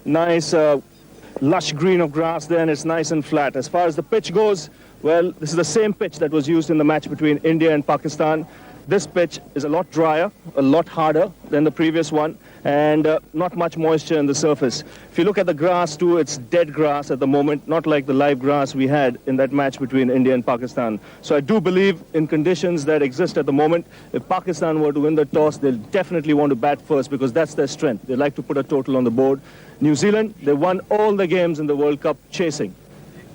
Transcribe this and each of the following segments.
Nice lush green of grass there, and it's nice and flat. As far as the pitch goes, well, this is the same pitch that was used in the match between India and Pakistan. This pitch is a lot drier, a lot harder than the previous one, and not much moisture in the surface. If you look at the grass too, it's dead grass at the moment, not like the live grass we had in that match between India and Pakistan. So I do believe in conditions that exist at the moment, if Pakistan were to win the toss, they'll definitely want to bat first because that's their strength. They like to put a total on the board. New Zealand, they won all the games in the World Cup chasing.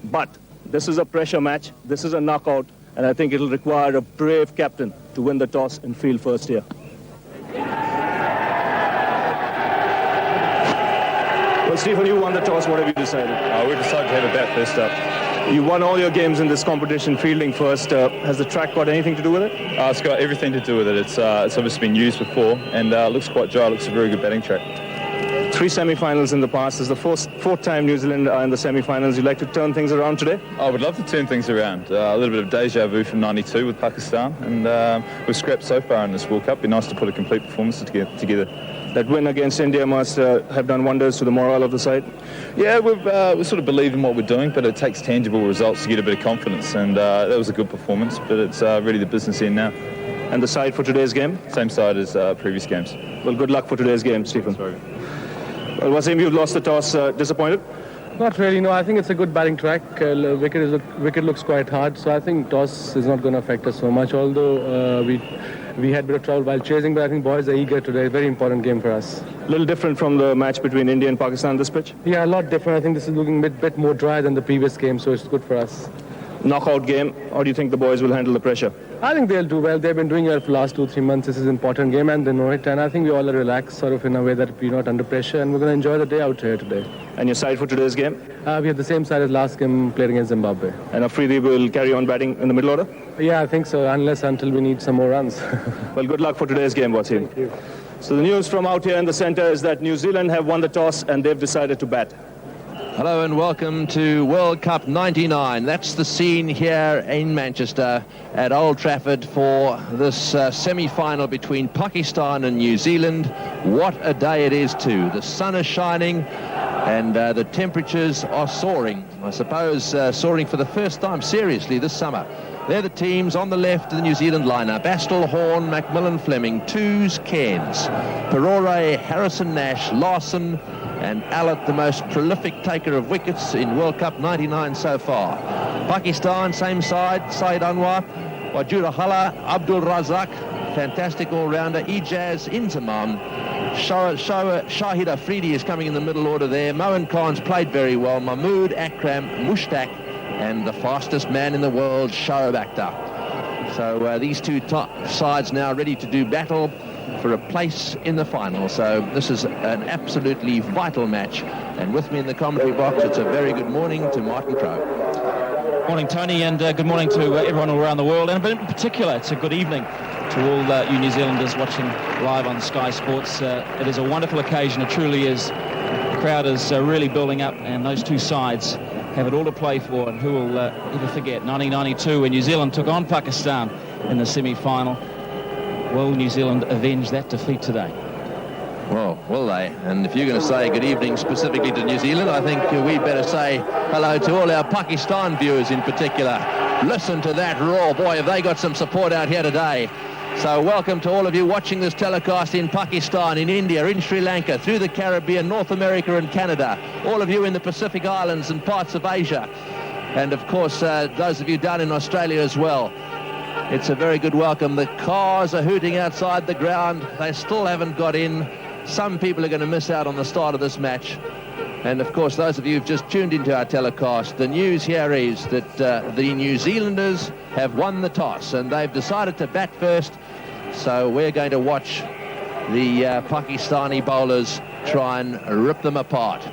But this is a pressure match, this is a knockout, and I think it'll require a brave captain to win the toss and field first here. Well, Stephen, you won the toss. What have you decided? We decided to have a bat first up. You won all your games in this competition, fielding first. Has the track got anything to do with it? It's got everything to do with it. It's obviously been used before, and it looks quite dry. It looks a very good batting track. 3 semi-finals in the past. This is the fourth time New Zealand are in the semi-finals. You'd like to turn things around today? I would love to turn things around. A little bit of deja vu from '92 with Pakistan, and we've scrapped so far in this World Cup. It'd be nice to put a complete performance together. That win against India must have done wonders to the morale of the side. Yeah, we sort of believe in what we're doing, but it takes tangible results to get a bit of confidence, and that was a good performance, but it's really the business end now. And the side for today's game? Same side as previous games. Well, good luck for today's game, Stephen. Sorry. Well, Wasim, you've lost the toss. Disappointed? Not really, no. I think it's a good batting track. Wicket looks quite hard, so I think toss is not going to affect us so much, although we had a bit of trouble while chasing, but I think boys are eager today. Very important game for us. A little different from the match between India and Pakistan, this pitch? Yeah, a lot different. I think this is looking a bit more dry than the previous game, so it's good for us. Knockout game. How do you think the boys will handle the pressure? I think they'll do well. They've been doing it for the last 2-3 months. This is an important game, and they know it. And I think we all are relaxed, sort of in a way that we're not under pressure, and we're going to enjoy the day out here today. And your side for today's game? We have the same side as last game, played against Zimbabwe. And Afridi will carry on batting in the middle order? Yeah, I think so, until we need some more runs. Well, good luck for today's game, Wasim. Thank you. So the news from out here in the centre is that New Zealand have won the toss and they've decided to bat. Hello and welcome to World Cup 99. That's the scene here in Manchester at Old Trafford for this semi-final between Pakistan and New Zealand. What a day it is too. The sun is shining and the temperatures are soaring. I suppose soaring for the first time seriously this summer. They're the teams on the left of the New Zealand lineup. Astle, Horn, Macmillan, Fleming, Toos, Cairns, Perore, Harrison, Nash, Larson, and Allett, the most prolific taker of wickets in World Cup 99 so far. Pakistan, same side, Saeed Anwar, Wajurahalla, Abdul Razak, fantastic all-rounder, Ijaz Inzamam, Shahid Afridi is coming in the middle order there, Mohan Khan's played very well, Mahmood, Akram, Mushtaq, and the fastest man in the world, Shoaib Akhtar. So these two sides now ready to do battle for a place in the final. So this is an absolutely vital match. And with me in the commentary box, it's a very good morning to Martin Crowe. Morning, Tony, and good morning to everyone all around the world. And in particular, it's a good evening to all you New Zealanders watching live on Sky Sports. It is a wonderful occasion. It truly is. The crowd is really building up, and those two sides have it all to play for. And who will ever forget 1992 when New Zealand took on Pakistan in the semi-final? Will New Zealand avenge that defeat today? Well, will they? And if you're going to say good evening specifically to New Zealand, I think we better say hello to all our Pakistan viewers in particular. Listen to that roar. Boy, have they got some support out here today. So welcome to all of you watching this telecast in Pakistan, in India, in Sri Lanka, through the Caribbean, North America and Canada. All of you in the Pacific Islands and parts of Asia. And of course, those of you down in Australia as well. It's a very good welcome. The cars are hooting outside the ground. They still haven't got in. Some people are going to miss out on the start of this match. And of course, those of you who've just tuned into our telecast, the news here is that the New Zealanders have won the toss and they've decided to bat first. So we're going to watch the Pakistani bowlers try and rip them apart.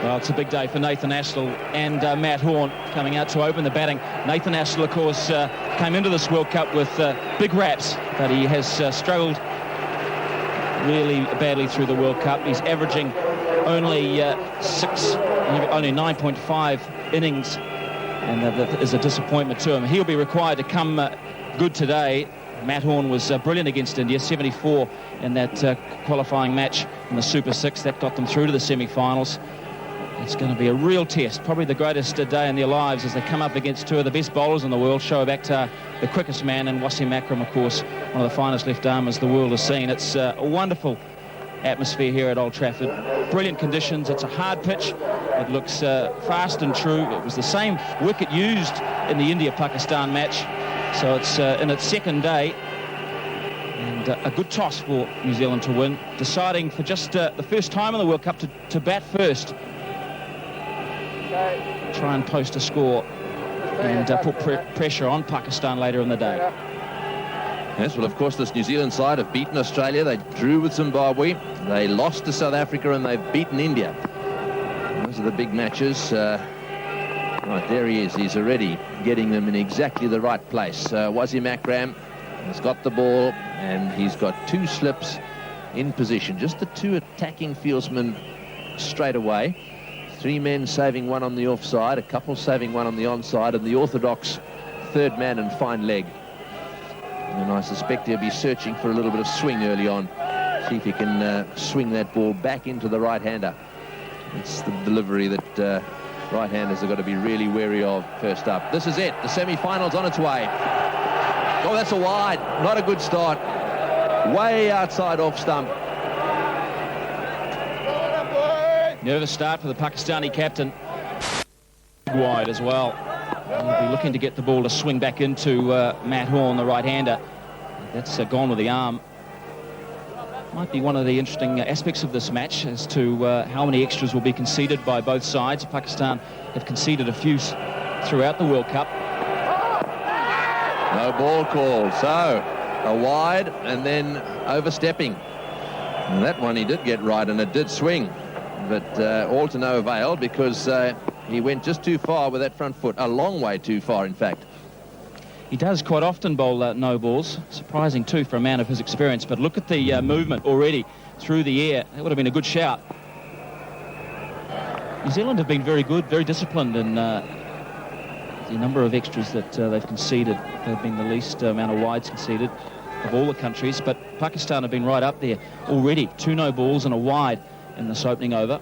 Well, it's a big day for Nathan Astle and Matt Horn coming out to open the batting. Nathan Astle, of course, came into this World Cup with big raps, but he has struggled really badly through the World Cup. He's averaging only 9.5 innings, and that is a disappointment to him. He'll be required to come good today. Matt Horn was brilliant against India, 74 in that qualifying match in the Super 6. That got them through to the semi-finals. It's going to be a real test, probably the greatest day in their lives as they come up against two of the best bowlers in the world, Shoaib Akhtar, the quickest man, and Wasim Akram, of course, one of the finest left-armers the world has seen. It's a wonderful atmosphere here at Old Trafford. Brilliant conditions. It's a hard pitch. It looks fast and true. It was the same wicket used in the India-Pakistan match, so it's in its second day. And a good toss for New Zealand to win, deciding for just the first time in the World Cup to bat first. Try and post a score and put pressure on Pakistan later in the day. Yes, well, of course, this New Zealand side have beaten Australia. They drew with Zimbabwe. They lost to South Africa, and they've beaten India. Those are the big matches. Right, there he is. He's already getting them in exactly the right place. Wasim Akram has got the ball, and he's got two slips in position. Just the two attacking fieldsmen straight away. Three men saving one on the offside, a couple saving one on the onside, and the orthodox third man and fine leg. And I suspect he'll be searching for a little bit of swing early on. See if he can swing that ball back into the right-hander. It's the delivery that right-handers have got to be really wary of first up. This is it. The semi-final's on its way. Oh, that's a wide. Not a good start. Way outside off stump. Nervous start for the Pakistani captain. Wide as well. He'll be looking to get the ball to swing back into Matt Horn, the right-hander. That's gone with the arm. Might be one of the interesting aspects of this match as to how many extras will be conceded by both sides. Pakistan have conceded a few throughout the World Cup. No ball call, so a wide and then overstepping. And that one he did get right, and it did swing, but all to no avail because he went just too far with that front foot, a long way too far, in fact. He does quite often bowl no balls. Surprising, too, for a man of his experience. But look at the movement already through the air. That would have been a good shout. New Zealand have been very good, very disciplined in the number of extras that they've conceded. They've been the least amount of wides conceded of all the countries. But Pakistan have been right up there already. 2 no balls and a wide in this opening over.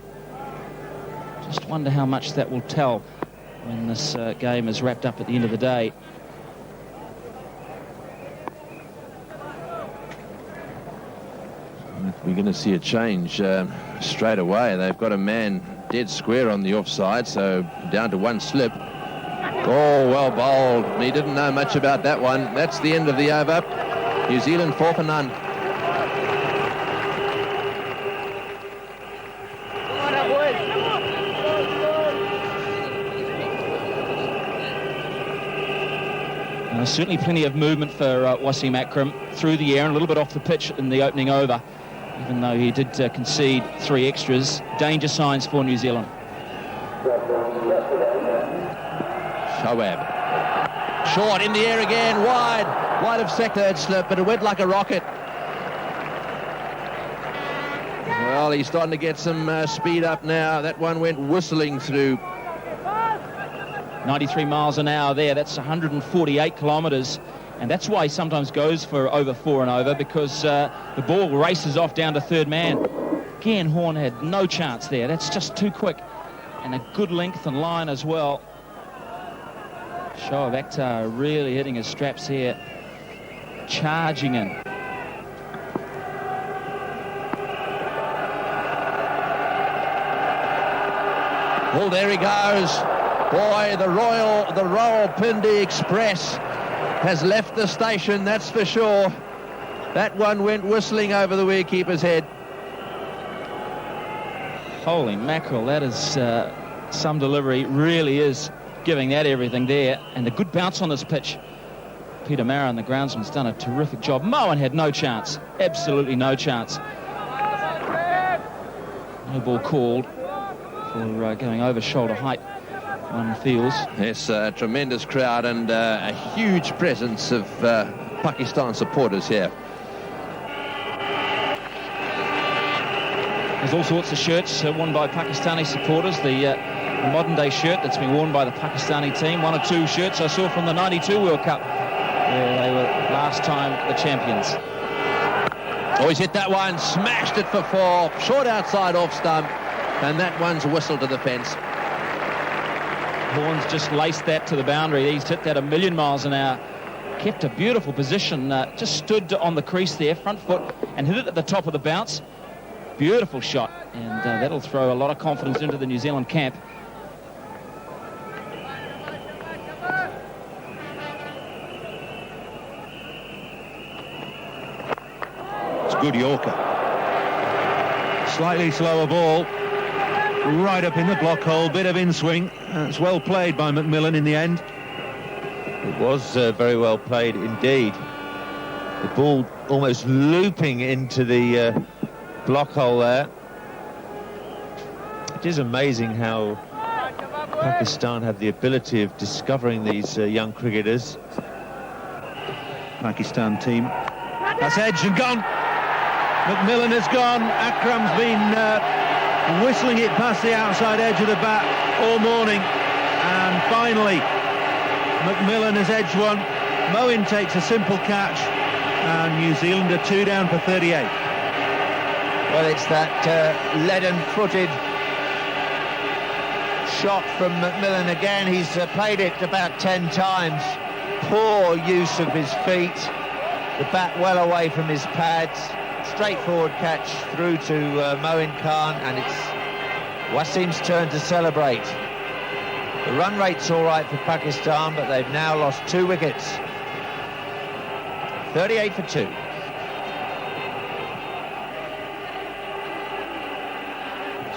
Just wonder how much that will tell when this game is wrapped up at the end of the day. We're going to see a change straight away. They've got a man dead square on the offside, so down to 1 slip. Oh, well bowled. He didn't know much about that one. That's the end of the over. New Zealand 4 for none. Certainly plenty of movement for Wasim Akram through the air and a little bit off the pitch in the opening over, even though he did concede 3 extras. Danger signs for New Zealand. Shoaib. Short in the air again, wide of third slip, but it went like a rocket. Well, he's starting to get some speed up now. That one went whistling through. 93 miles an hour there. That's 148 kilometres. And that's why he sometimes goes for over 4 and over, because the ball races off down to third man. Again, Horn had no chance there. That's just too quick. And a good length and line as well. Shoaib Akhtar really hitting his straps here. Charging in. Oh, there he goes. Boy, the Royal Pindi Express has left the station, that's for sure. That one went whistling over the wicketkeeper's head. Holy mackerel, that is some delivery. Really is giving that everything there. And a good bounce on this pitch. Peter Maran, the groundsman's done a terrific job. Moen had no chance, absolutely no chance. No ball called for going over shoulder height. One feels. Yes, a tremendous crowd and a huge presence of Pakistan supporters here. There's all sorts of shirts worn by Pakistani supporters. The modern-day shirt that's been worn by the Pakistani team. 1 or 2 shirts I saw from the '92 World Cup, where they were last time the champions. Oh, he's hit that one, smashed it for 4, short outside off stump, and that one's whistled to the fence. Horn's just laced that to the boundary. He's hit that a million miles an hour. Kept a beautiful position, just stood on the crease there, front foot, and hit it at the top of the bounce. Beautiful shot, and that'll throw a lot of confidence into the New Zealand camp. It's a good Yorker. Slightly slower ball, right up in the block hole, bit of in-swing. It's well played by McMillan in the end. It was very well played indeed. The ball almost looping into the block hole there. It is amazing how Pakistan have the ability of discovering these young cricketers. Pakistan team. That's edged and gone. McMillan has gone. Akram's been whistling it past the outside edge of the bat all morning. And finally, McMillan has edged one. Moeen takes a simple catch. And New Zealand are 2 down for 38. Well, it's that leaden-footed shot from McMillan again. He's played it about 10 times. Poor use of his feet. The bat well away from his pads. Straightforward catch through to Moeen Khan, and it's Wasim's turn to celebrate. The run rate's all right for Pakistan, but they've now lost 2 wickets. 38 for 2.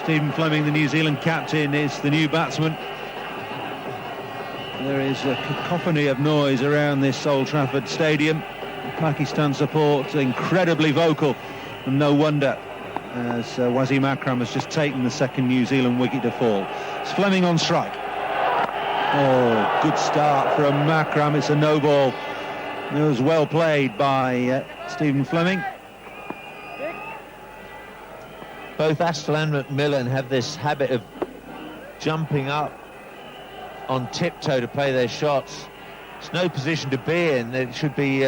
Stephen Fleming, the New Zealand captain, is the new batsman. There is a cacophony of noise around this Old Trafford stadium. Pakistan support incredibly vocal, and no wonder, as Wasim Akram has just taken the second New Zealand wicket to fall. It's Fleming on strike. Oh, good start from Akram. It's a no ball. It was well played by Stephen Fleming. Both Astle and McMillan have this habit of jumping up on tiptoe to play their shots. It's no position to be in. It should be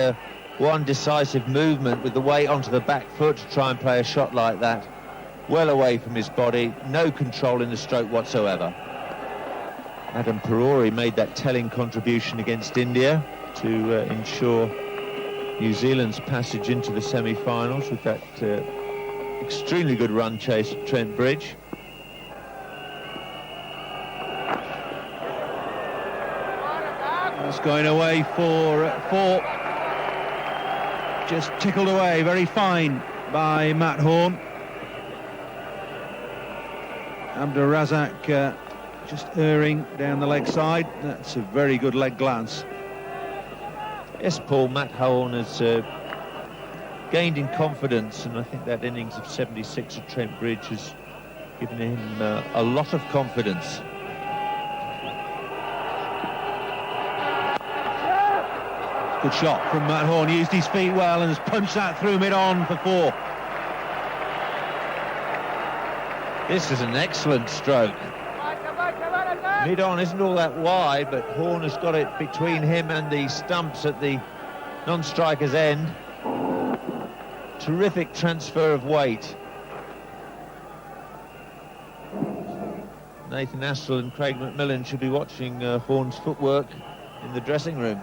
one decisive movement with the weight onto the back foot to try and play a shot like that. Well away from his body, no control in the stroke whatsoever. Adam Perori made that telling contribution against India to ensure New Zealand's passage into the semi-finals with that extremely good run chase at Trent Bridge. It's going away for 4. Just tickled away, very fine by Matt Horn. Abdur Razak just erring down the leg side. That's a very good leg glance. Yes, Paul, Matt Horn has gained in confidence, and I think that innings of 76 at Trent Bridge has given him a lot of confidence. Good shot from Matt Horn, used his feet well and has punched that through mid-on for 4. This is an excellent stroke. Mid-on isn't all that wide, but Horn has got it between him and the stumps at the non-striker's end. Terrific transfer of weight. Nathan Astle and Craig McMillan should be watching Horn's footwork in the dressing room.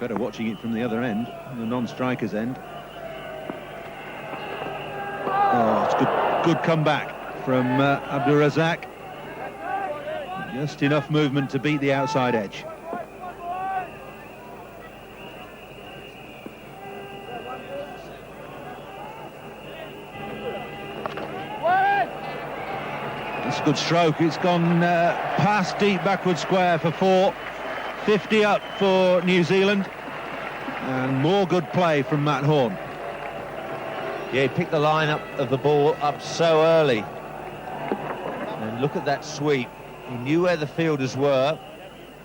Better watching it from the other end, the non-striker's end. Oh, it's good comeback from Abdur Razak. Just enough movement to beat the outside edge. It's a good stroke. It's gone past deep backward square for 4. 50 up for New Zealand, and more good play from Matt Horn. Yeah, he picked the line up of the ball up so early. And look at that sweep. He knew where the fielders were.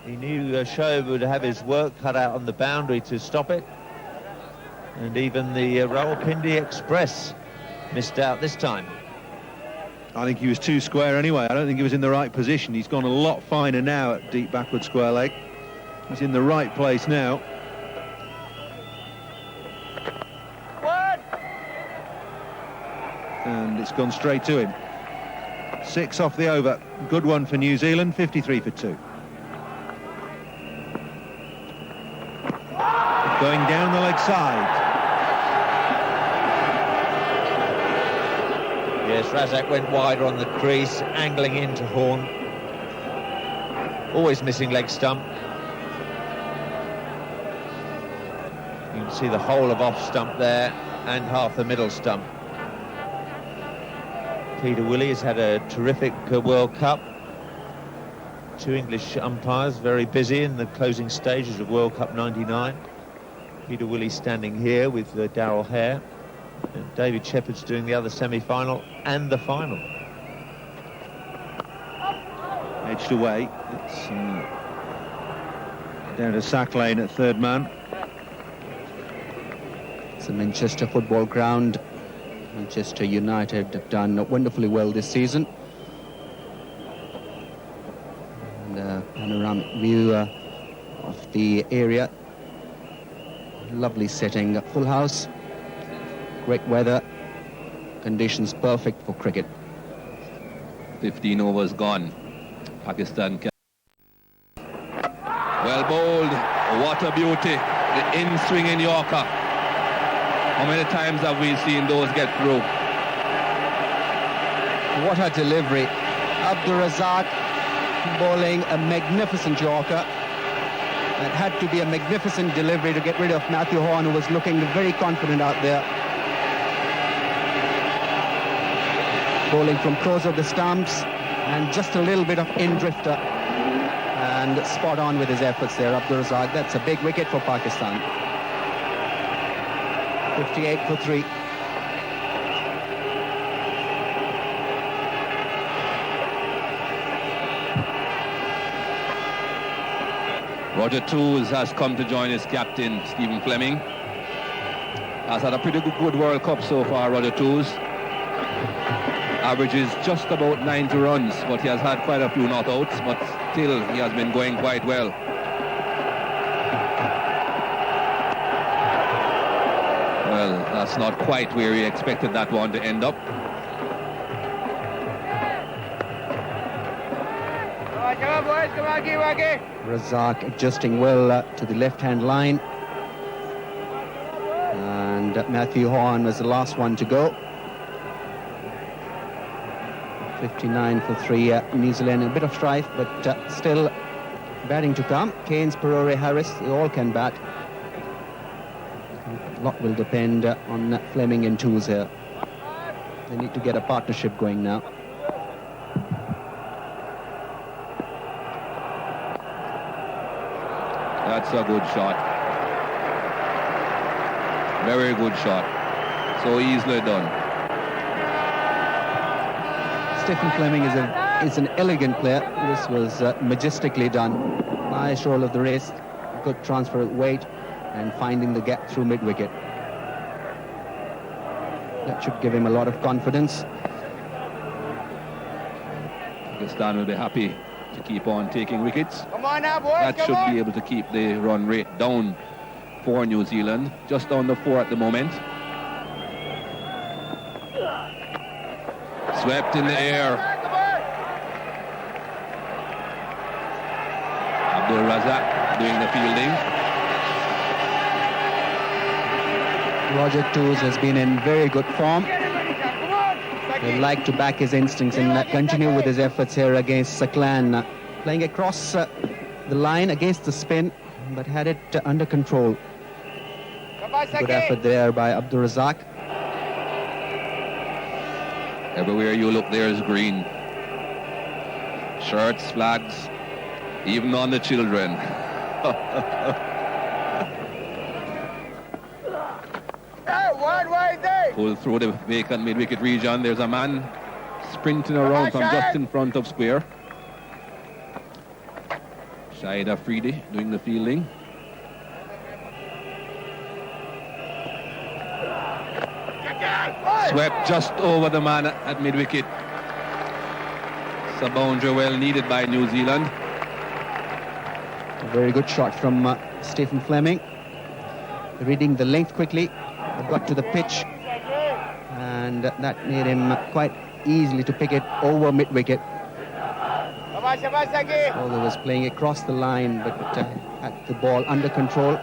He knew Shoaib would have his work cut out on the boundary to stop it. And even the Rawalpindi Express missed out this time. I think he was too square anyway. I don't think he was in the right position. He's gone a lot finer now at deep backward square leg. He's in the right place now. and it's gone straight to him. 6 off the over. Good one for New Zealand, 53 for 2. Going down the leg side. Yes, Razak went wider on the crease, angling into Horn. Always missing leg stump. You can see the whole of off stump there and half the middle stump. Peter Willey has had a terrific World Cup. 2 English umpires very busy in the closing stages of World Cup 99. Peter Willey standing here with Darryl Hare. And David Shepherd's doing the other semi-final and the final. Edged away. It's down to sack lane at third man. It's a Manchester football ground. Manchester United have done wonderfully well this season. And a panoramic view of the area. Lovely setting, full house. Great weather, conditions perfect for cricket. 15 overs gone. Pakistan can. Well bowled. What a beauty. The in-swinging Yorker. How many times have we seen those get through? What a delivery. Abdur Razak bowling a magnificent Yorker. It had to be a magnificent delivery to get rid of Matthew Horn, who was looking very confident out there. Bowling from close of the stumps and just a little bit of in-drifter, and spot on with his efforts there, Abdur Razak. That's a big wicket for Pakistan. 58 for 3. Roger Tools has come to join his captain, Stephen Fleming. Has had a pretty good World Cup so far, Roger Tools. Averages just about 90 runs, but he has had quite a few not outs, but still he has been going quite well. Well, that's not quite where he expected that one to end up. Come on, boys, come on, Wacky. Razak adjusting well to the left-hand line. And Matthew Horn was the last one to go. 59 for 3, New Zealand, a bit of strife, but still batting to come. Keynes, Perore, Harris, they all can bat. A lot will depend on Fleming and Tools here. They need to get a partnership going now. That's a good shot. Very good shot. So easily done. Stephen Fleming is an elegant player. This was majestically done. Nice roll of the wrist, good transfer of weight, and finding the gap through mid-wicket. That should give him a lot of confidence. Pakistan will be happy to keep on taking wickets. Come on now, boys, That come should on. be able to keep the run rate down for New Zealand. Just under 4 at the moment. Swept in the air. Abdur Razak doing the fielding. Roger Tools has been in very good form. He'd like to back his instincts and continue with his efforts here against Saklan. Playing across the line against the spin, but had it under control. Good effort there by Abdur Razak. Everywhere you look, there's green. Shirts, flags, even on the children. Pull through the vacant mid-wicket region. There's a man sprinting around from just in front of square. Shahid Afridi doing the fielding. Swept just over the man at mid-wicket. It's a boundary well needed by New Zealand. A very good shot from Stephen Fleming. Reading the length quickly. Got to the pitch and that made him quite easily to pick it over mid-wicket. Although he was playing across the line, but had the ball under control.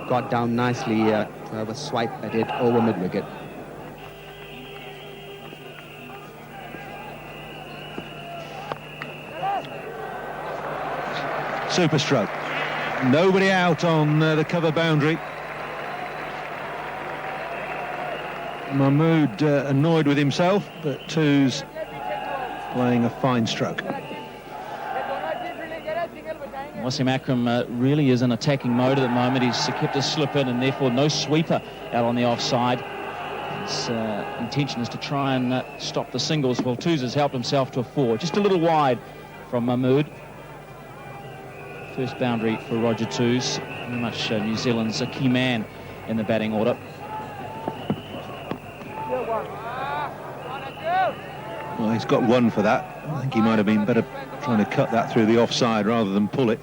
Got down nicely to have a swipe at it over mid-wicket. Super stroke. Nobody out on the cover boundary. Mahmood annoyed with himself, but Too's playing a fine stroke. Wasim Akram really is in attacking mode at the moment. He's kept his slip in and therefore no sweeper out on the offside. His intention is to try and stop the singles. Well, Toos has helped himself to a 4, just a little wide from Mahmood. First boundary for Roger Toos, very much New Zealand's a key man in the batting order. Well, he's got 1 for that. I think he might have been better trying to cut that through the offside rather than pull it.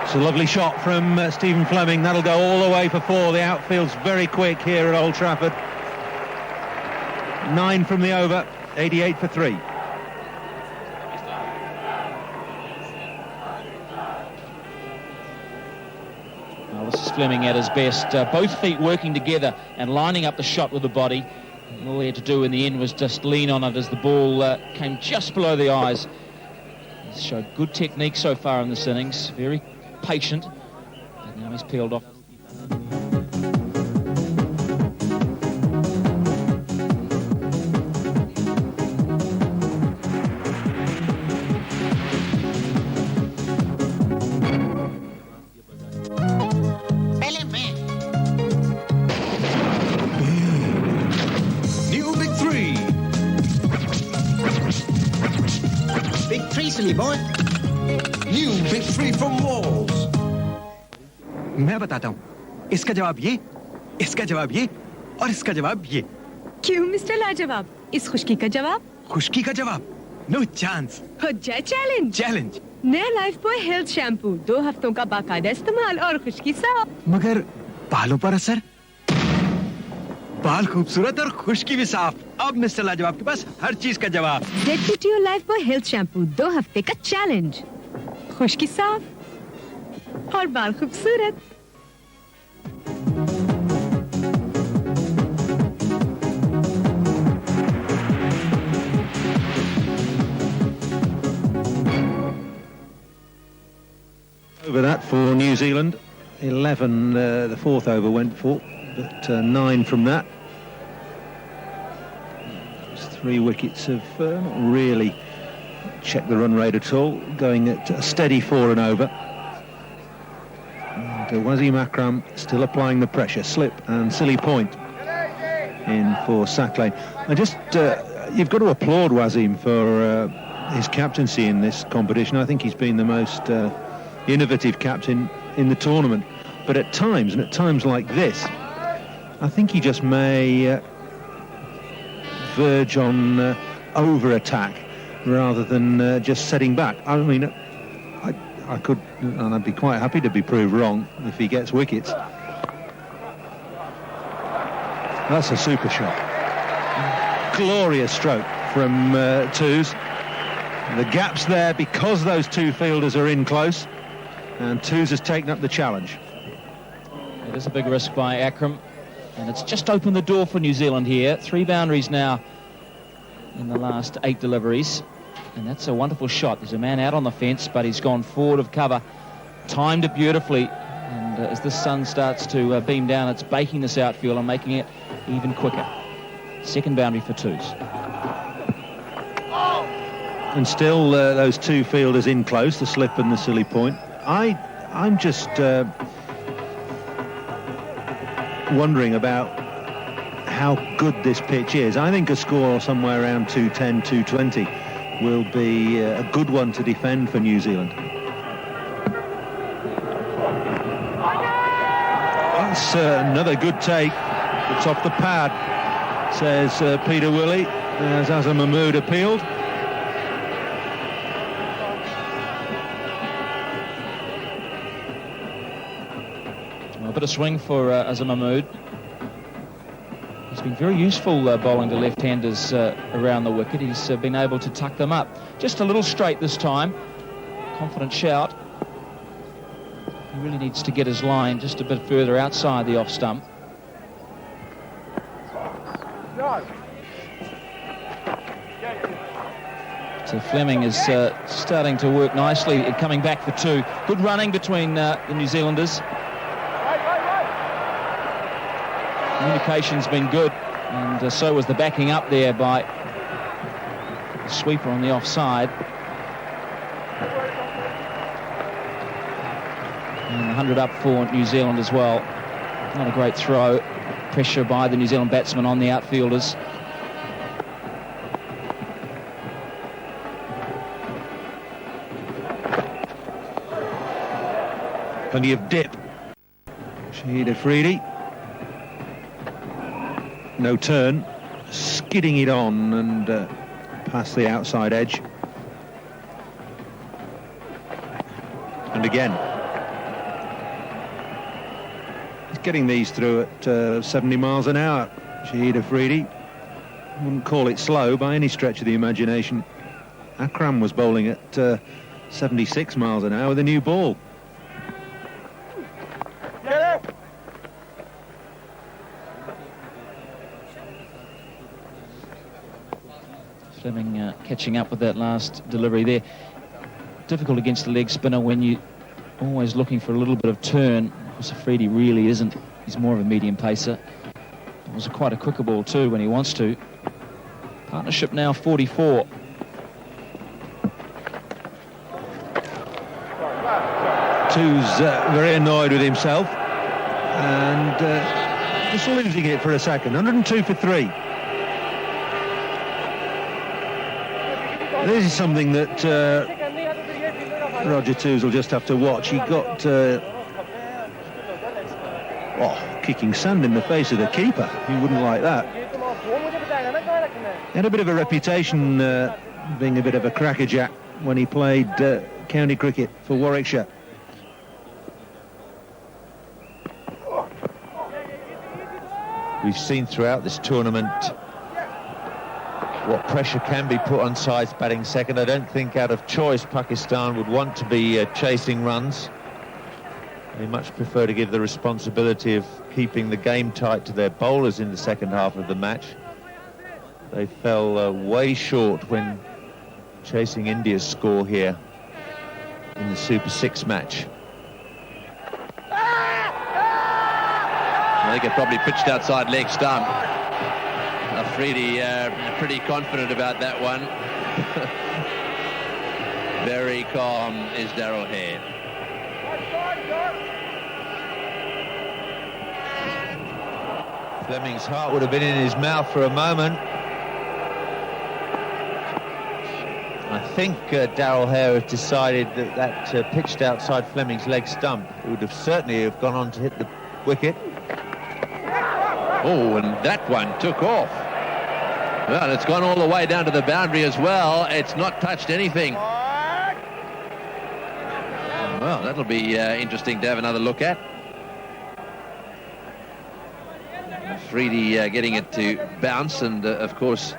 It's a lovely shot from Stephen Fleming. That'll go all the way for 4. The outfield's very quick here at Old Trafford. 9 from the over, 88 for 3. Well, this is Fleming at his best. Both feet working together and lining up the shot with the body. And all he had to do in the end was just lean on it as the ball came just below the eyes. He's showed good technique so far in this innings. Very patient, but now he's peeled off. New big 3. Big 3, silly boy. New big 3 from Walls. मैं बताता हूँ इसका जवाब ये, इसका जवाब ये और इसका जवाब ये। क्यों मिस्टर लाजवाब? इस खुशकी का जवाब? खुशकी का जवाब? No chance. हो जाए चैलेंज। चैलेंज। नया लाइफ बॉय हेल्थ शैम्पू 2 हफ्तों का बाकायदा इस्तेमाल और खुशकी साफ। मगर बालों पर असर? बाल खूबसूरत और खुशकी भी साफ। अब मिस्टर लाजवाब के पास हर चीज का जवाब। डेट लाइफ बॉय हेल्थ शैम्पू 2 हफ्ते का चैलेंज। खुशकी साफ और बाल खूबसूरत। Over that for New Zealand. 11 the 4th over went for, but 9 from that. Those 3 wickets have not really checked the run rate at all, going at a steady 4 and over. And Wasim Akram still applying the pressure. Slip and silly point in for Sacklane. I just you've got to applaud Wasim for his captaincy in this competition. I think he's been the most innovative captain in the tournament, but at times, and at times like this, I think he just may verge on over-attack rather than just setting back. I mean, I could, and I'd be quite happy to be proved wrong if he gets wickets. That's a super shot. Glorious stroke from Toos. The gap's there because those 2 fielders are in close, and Toos has taken up the challenge. It is a big risk by Akram, and it's just opened the door for New Zealand here. 3 boundaries now in the last 8 deliveries, and that's a wonderful shot. There's a man out on the fence, but he's gone forward of cover, timed it beautifully, and as the sun starts to beam down, it's baking this outfield and making it even quicker. 2nd boundary for Toos. And still those 2 fielders in close, the slip and the silly point. I'm just wondering about how good this pitch is. I think a score somewhere around 210, 220 will be a good one to defend for New Zealand. That's another good take. It's off the pad. says Peter Woolley, as Azam Mahmood appealed. A bit of swing for Azam Mahmood. He's been very useful bowling to left-handers around the wicket. He's been able to tuck them up. Just a little straight this time. Confident shout. He really needs to get his line just a bit further outside the off stump. So Fleming is starting to work nicely, coming back for two. Good running between the New Zealanders. Communication's been good, and so was the backing up there by the sweeper on the offside. And the 100 up for New Zealand as well. Not a great throw. Pressure by the New Zealand batsmen on the outfielders. Plenty of dip. Shahid Afridi. No turn. Skidding it on and past the outside edge. And again. He's getting these through at 70 miles an hour. Shahid Afridi. Wouldn't call it slow by any stretch of the imagination. Akram was bowling at 76 miles an hour with a new ball. Fleming catching up with that last delivery there. Difficult against the leg spinner when you're always looking for a little bit of turn. Of course, Afridi really isn't. He's more of a medium pacer. It was quite a quicker ball too when he wants to. Partnership now 44. Two's very annoyed with himself and just losing it for a second. 102 for 3. This is something that Roger Toos will just have to watch. He got kicking sand in the face of the keeper. He wouldn't like that. He had a bit of a reputation being a bit of a crackerjack when he played county cricket for Warwickshire. We've seen throughout this tournament what pressure can be put on sides batting second. I don't think out of choice Pakistan would want to be chasing runs. They much prefer to give the responsibility of keeping the game tight to their bowlers in the second half of the match. They fell way short when chasing India's score here in the Super 6 match. I think it probably pitched outside leg stump. Afridi pretty confident about that one. Very calm is Darrell Hare. Fleming's heart would have been in his mouth for a moment. I think Darrell Hare has decided that pitched outside Fleming's leg stump. It would have certainly have gone on to hit the wicket. Oh, and that one took off. Well, it's gone all the way down to the boundary as well. It's not touched anything. Well, that'll be interesting to have another look at. Afridi getting it to bounce, and of course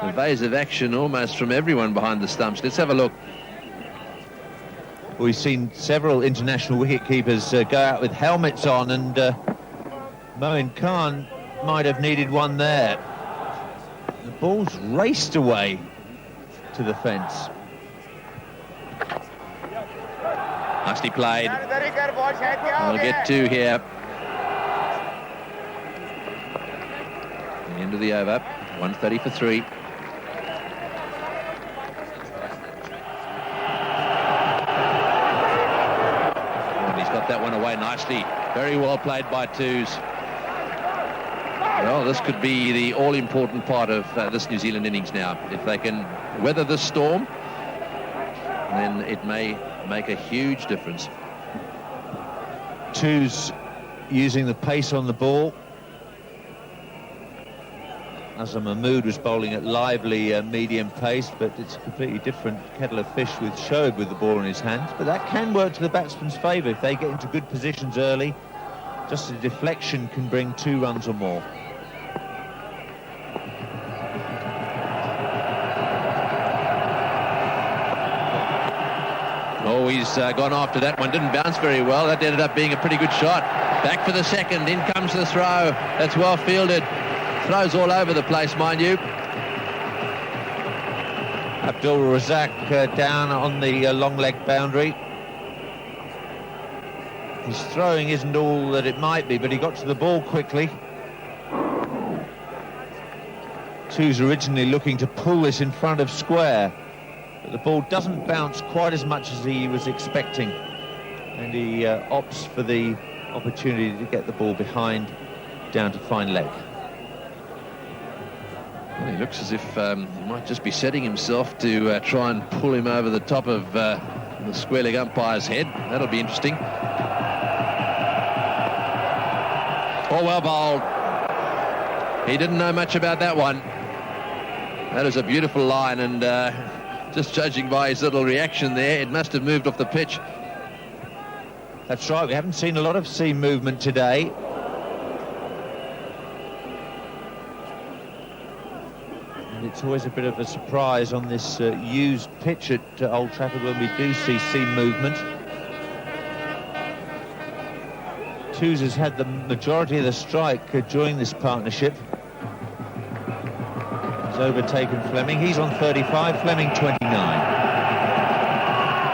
evasive action almost from everyone behind the stumps. Let's have a look. We've seen several international wicket-keepers go out with helmets on, and Moin Khan might have needed one there. The ball's raced away to the fence. Nicely played. We'll get two here. The end of the over. 130 for 3. And he's got that one away nicely. Very well played by Toos. Well, this could be the all-important part of this New Zealand innings now. If they can weather the storm, then it may make a huge difference. Toos using the pace on the ball. Azam Mahmood was bowling at lively medium pace, but it's a completely different kettle of fish with Shoaib with the ball in his hands. But that can work to the batsman's favour if they get into good positions early. Just a deflection can bring 2 runs or more. Oh, he's gone after that one. Didn't bounce very well. That ended up being a pretty good shot. Back for the second. In comes the throw. That's well fielded. Throws all over the place, mind you. Abdul Razak down on the long leg boundary. His throwing isn't all that it might be, but he got to the ball quickly. Two's originally looking to pull this in front of square, but the ball doesn't bounce quite as much as he was expecting, and he opts for the opportunity to get the ball behind down to fine leg. Well, he looks as if he might just be setting himself to try and pull him over the top of the square leg umpire's head. That'll be interesting. Oh, well bowled. He didn't know much about that one. That is a beautiful line, and just judging by his little reaction there, it must have moved off the pitch. That's right, we haven't seen a lot of seam movement today. And it's always a bit of a surprise on this used pitch at Old Trafford when we do see seam movement. Two's has had the majority of the strike during this partnership. He's overtaken Fleming. He's on 35, Fleming 29.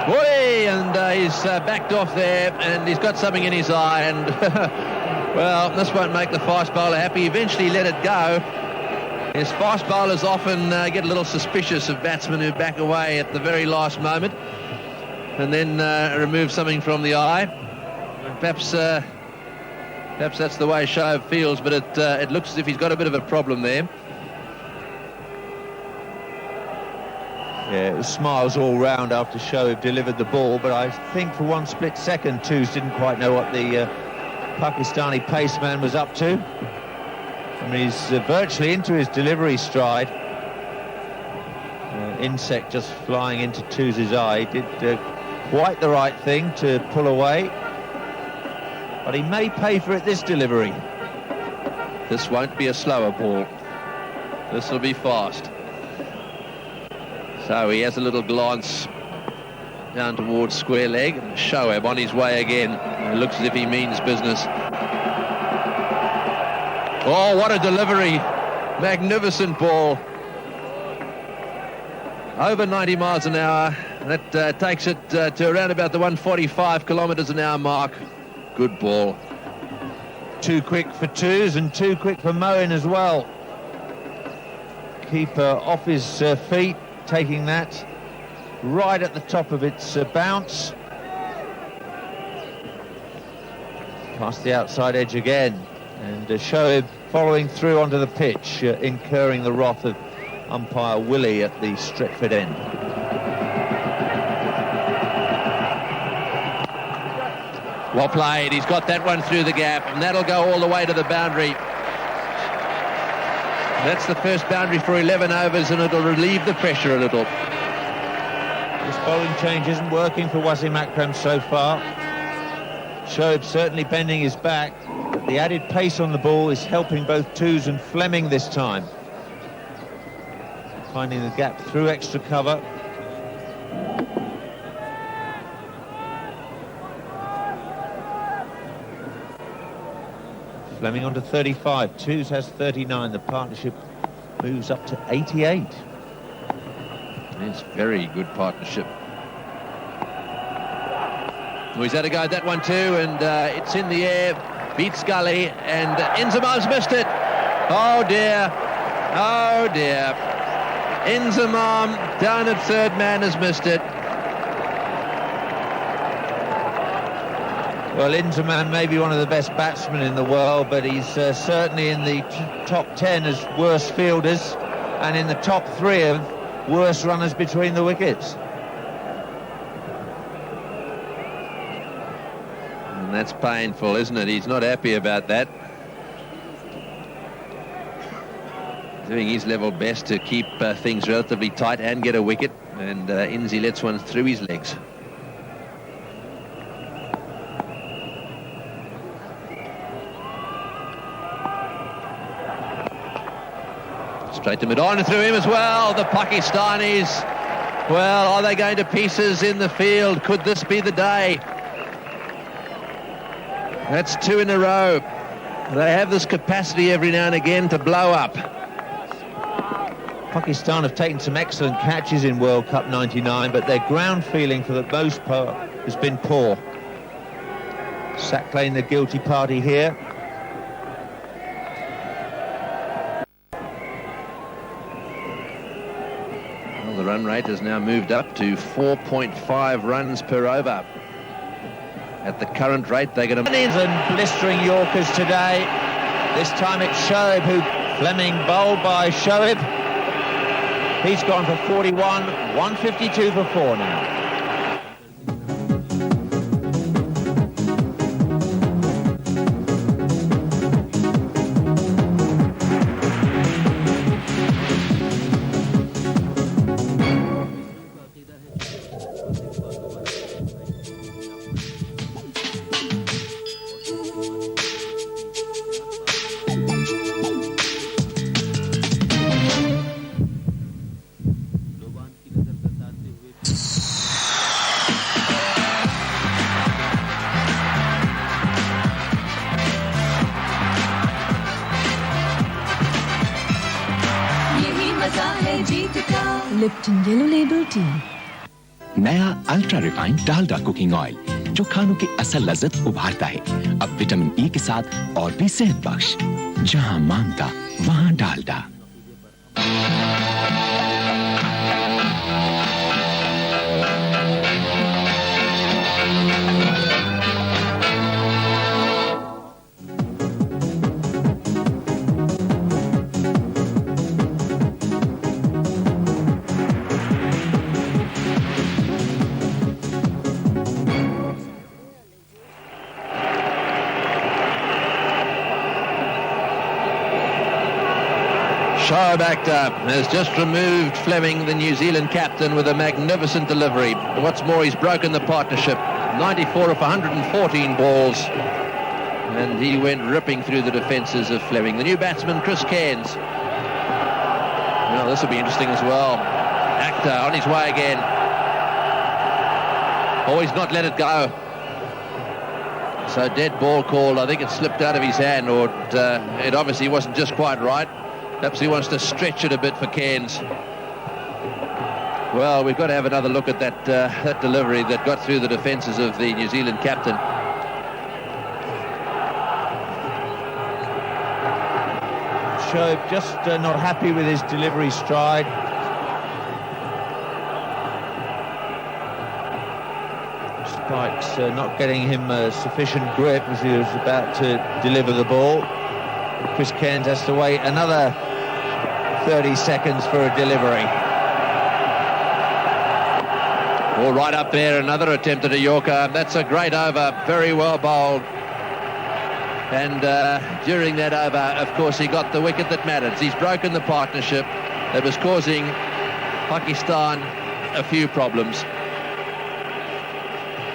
Whee! And he's backed off there, and he's got something in his eye, and well, this won't make the fast bowler happy. Eventually let it go. His fast bowlers often get a little suspicious of batsmen who back away at the very last moment and then remove something from the eye. And perhaps that's the way Shoaib feels, but it looks as if he's got a bit of a problem there. Yeah, it was smiles all round after Shoaib delivered the ball, but I think for one split second, Two's didn't quite know what the Pakistani paceman was up to. I mean, he's virtually into his delivery stride. Insect just flying into Two's eye. He did quite the right thing to pull away, but he may pay for it this delivery. This won't be a slower ball. This will be fast. So he has a little glance down towards square leg, and Shoaib on his way again. It looks as if he means business. Oh, what a delivery. Magnificent ball. Over 90 miles an hour. That takes it to around about the 145 kilometres an hour mark. Good ball. Too quick for Two's and too quick for Moeen as well. Keeper off his feet, taking that right at the top of its bounce. Past the outside edge again. And Shoaib following through onto the pitch, incurring the wrath of umpire Willie at the Stretford end. Well played. He's got that one through the gap, and that'll go all the way to the boundary. That's the first boundary for 11 overs, and it'll relieve the pressure a little. This bowling change isn't working for Wasim Akram so far. Shoaib certainly bending his back. The added pace on the ball is helping both Two's and Fleming this time. Finding the gap through extra cover. Fleming on to 35, Two's has 39. The partnership moves up to 88. It's very good partnership. Well, he's had a go at that one too, and it's in the air, beats Gully, and Inzamam's missed it. Oh dear, oh dear. Inzamam down at third man has missed it. Well, Inzamam may be one of the best batsmen in the world, but he's certainly in the top 10 as worst fielders and in the top 3 of worst runners between the wickets. And that's painful, isn't it? He's not happy about that. doing his level best to keep things relatively tight and get a wicket, and Inzi lets one through his legs. Straight to mid-on and through him as well. The Pakistanis, well, are they going to pieces in the field? Could this be the day? That's 2 in a row. They have this capacity every now and again to blow up. Pakistan have taken some excellent catches in World Cup 99, but their ground feeling for the most part has been poor. Sack playing the guilty party here. Well, the run rate has now moved up to 4.5 runs per over. At the current rate, they're going to... And blistering Yorkers today. This time it's Shoaib who... Fleming bowled by Shoaib. He's gone for 41, 152 for 4 now. Lipton Yellow Label Tea. नया ultra refined Dalda cooking oil जो खानों की असल लज्जत उभारता है। अब vitamin E के साथ और भी सेहत बख्श। जहां मांगता वहां Dalda. Shoaib Akhtar has just removed Fleming, the New Zealand captain, with a magnificent delivery. What's more, he's broken the partnership. 94 of 114 balls. And he went ripping through the defences of Fleming. The new batsman, Chris Cairns. Well, this will be interesting as well. Akhtar on his way again. Oh, he's not let it go. So dead ball called. I think it slipped out of his hand, or it obviously wasn't just quite right. Perhaps he wants to stretch it a bit for Cairns. Well, we've got to have another look at that delivery that got through the defences of the New Zealand captain. Shoaib just not happy with his delivery stride. Despite not getting him sufficient grip as he was about to deliver the ball. Chris Cairns has to wait another 30 seconds for a delivery. All right up there, another attempt at a Yorker. That's a great over, very well bowled. And during that over, of course, he got the wicket that mattered. He's broken the partnership that was causing Pakistan a few problems.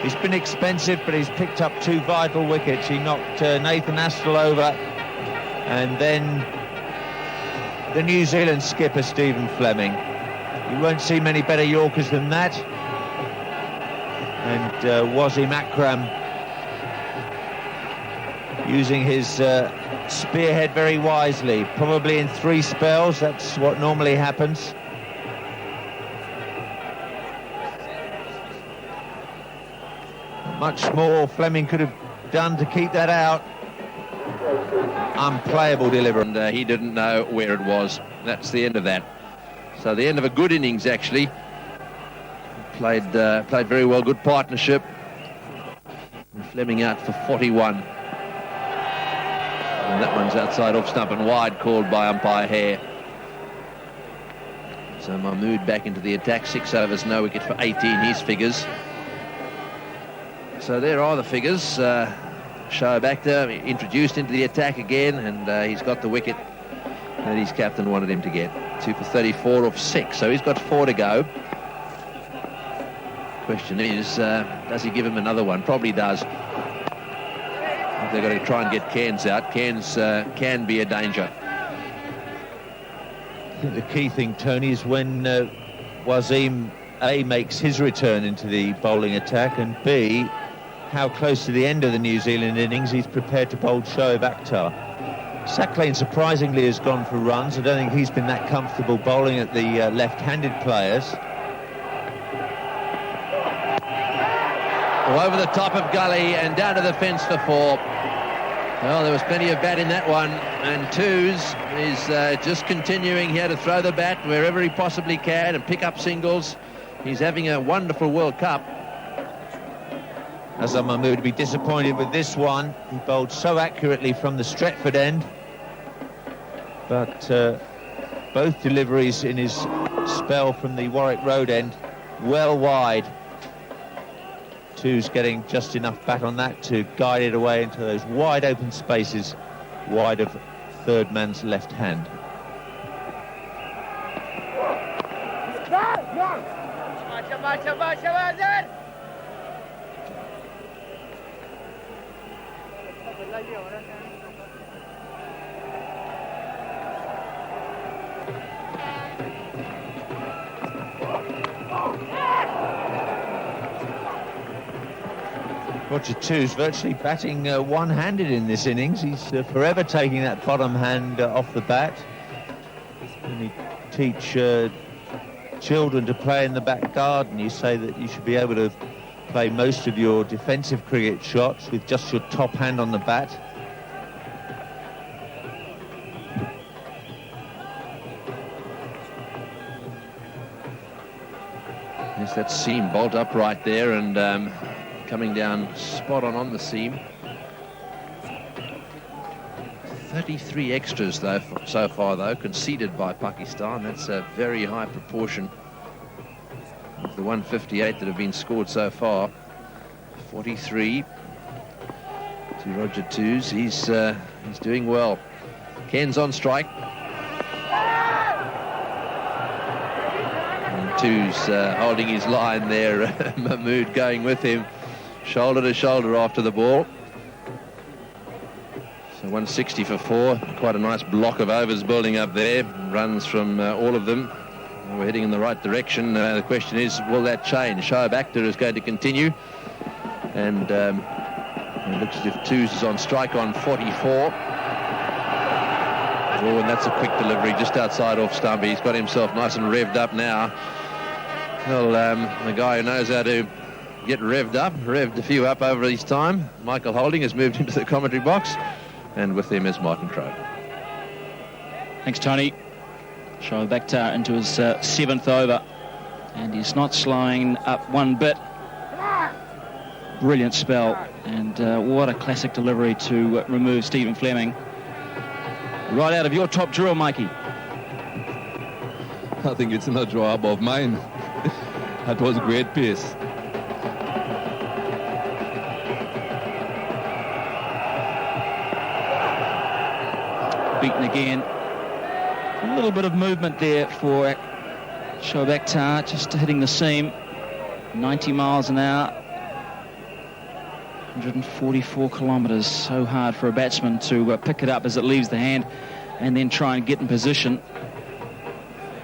He's been expensive, but he's picked up 2 vital wickets. He knocked Nathan Astle over, and then the New Zealand skipper, Stephen Fleming. You won't see many better Yorkers than that. And Wasim Akram using his spearhead very wisely, probably in 3 spells. That's what normally happens. Much more Fleming could have done to keep that out. Unplayable delivery, and he didn't know where it was. That's the end of that. So the end of a good innings, actually. Played very well, good partnership. And Fleming out for 41. And that one's outside off stump and wide, called by umpire Hare. So Mahmood back into the attack, 6 overs, no wicket for 18, his figures. So there are the figures. Shoaib Akhtar introduced into the attack again, and he's got the wicket. that his captain wanted him to get. 2 for 34 off 6, so he's got 4 to go. Question is, does he give him another one? Probably does. They've got to try and get Cairns out. Cairns can be a danger. I think the key thing, Tony, is when Wasim A makes his return into the bowling attack, and B, how close to the end of the New Zealand innings he's prepared to bowl Shoaib Akhtar. Saqlain surprisingly has gone for runs. I don't think he's been that comfortable bowling at the left-handed players. Over the top of gully and down to the fence for 4. Well, there was plenty of bat in that one, and Twos is just continuing here to throw the bat wherever he possibly can and pick up singles. He's having a wonderful World Cup. Azam Mahmood to be disappointed with this one. He bowled so accurately from the Stretford end, but both deliveries in his spell from the Warwick Road end well wide. Twos getting just enough bat on that to guide it away into those wide open spaces wide of third man's left hand. Roger Twos virtually batting one-handed in this innings. He's forever taking that bottom hand off the bat. When you teach children to play in the back garden, you say that you should be able to play most of your defensive cricket shots with just your top hand on the bat. Yes, that seam bolt up right there and coming down spot on the seam. 33 extras though so far though conceded by Pakistan. That's a very high proportion of the 158 that have been scored so far. 43 to Roger Twos. He's doing well. Ken's on strike. And Twos holding his line there. Mahmood going with him. Shoulder to shoulder after the ball. So 160 for 4. Quite a nice block of overs building up there. Runs from all of them. We're heading in the right direction. The question is, will that change? Shoaib Akhtar is going to continue. And it looks as if Twos is on strike on 44. Oh, and that's a quick delivery just outside off stump. He's got himself nice and revved up now. Well, the guy who knows how to get revved a few up over his time. Michael Holding has moved into the commentary box, and with him is Martin Crowe. Thanks, Tony. Shoaib Akhtar into his 7th over, and he's not slowing up one bit. Brilliant spell, and what a classic delivery to remove Stephen Fleming. Right out of your top drawer, Mikey. I think it's in a drawer above mine. That was great pace. Beaten again. A little bit of movement there for Shoaib Akhtar, just hitting the seam. 90 miles an hour. 144 kilometres. So hard for a batsman to pick it up as it leaves the hand and then try and get in position,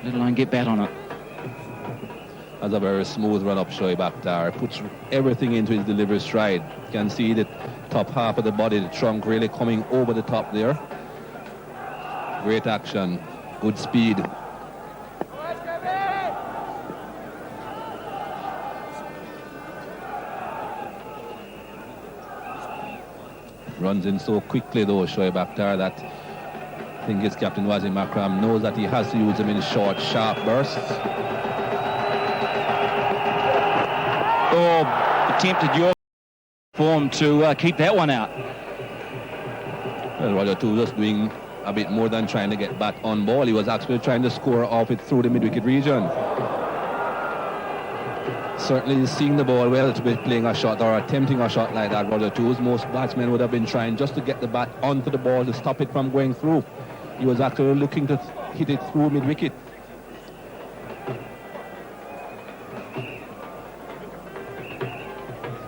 let alone get bat on it. That's a very smooth run up Shoaib Akhtar. Puts everything into his delivery stride. You can see the top half of the body, the trunk really coming over the top there. Great action, good speed. Runs in so quickly though, Shoaib Akhtar, that I think his captain Wasim Akram knows that he has to use him in short, sharp bursts. Oh, attempted your form to keep that one out. Well, Roger Twos was doing a bit more than trying to get bat on ball. He was actually trying to score off it through the mid-wicket region. Certainly seeing the ball well to be playing a shot or attempting a shot like that, Roger Twos. Most batsmen would have been trying just to get the bat onto the ball to stop it from going through. He was actually looking to hit it through mid-wicket.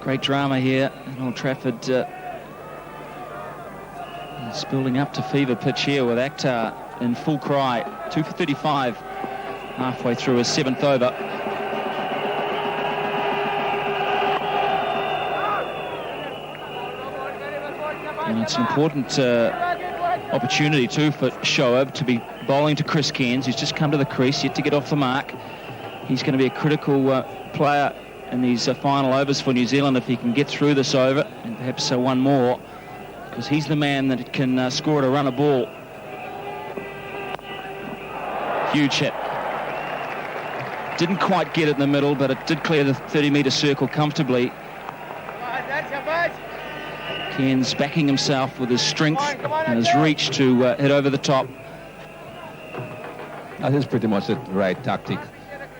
Great drama here at Old Trafford. It's building up to fever pitch here with Akhtar in full cry. 2 for 35, halfway through his 7th over. And it's an important opportunity too for Shoaib to be bowling to Chris Cairns, who's just come to the crease, yet to get off the mark. He's going to be a critical player in these final overs for New Zealand if he can get through this over, and perhaps one more, because he's the man that can score at a run a ball. Huge hit. Didn't quite get it in the middle, but it did clear the 30-metre circle comfortably. Cairns backing himself with his strength and his reach to hit over the top. That is pretty much the right tactic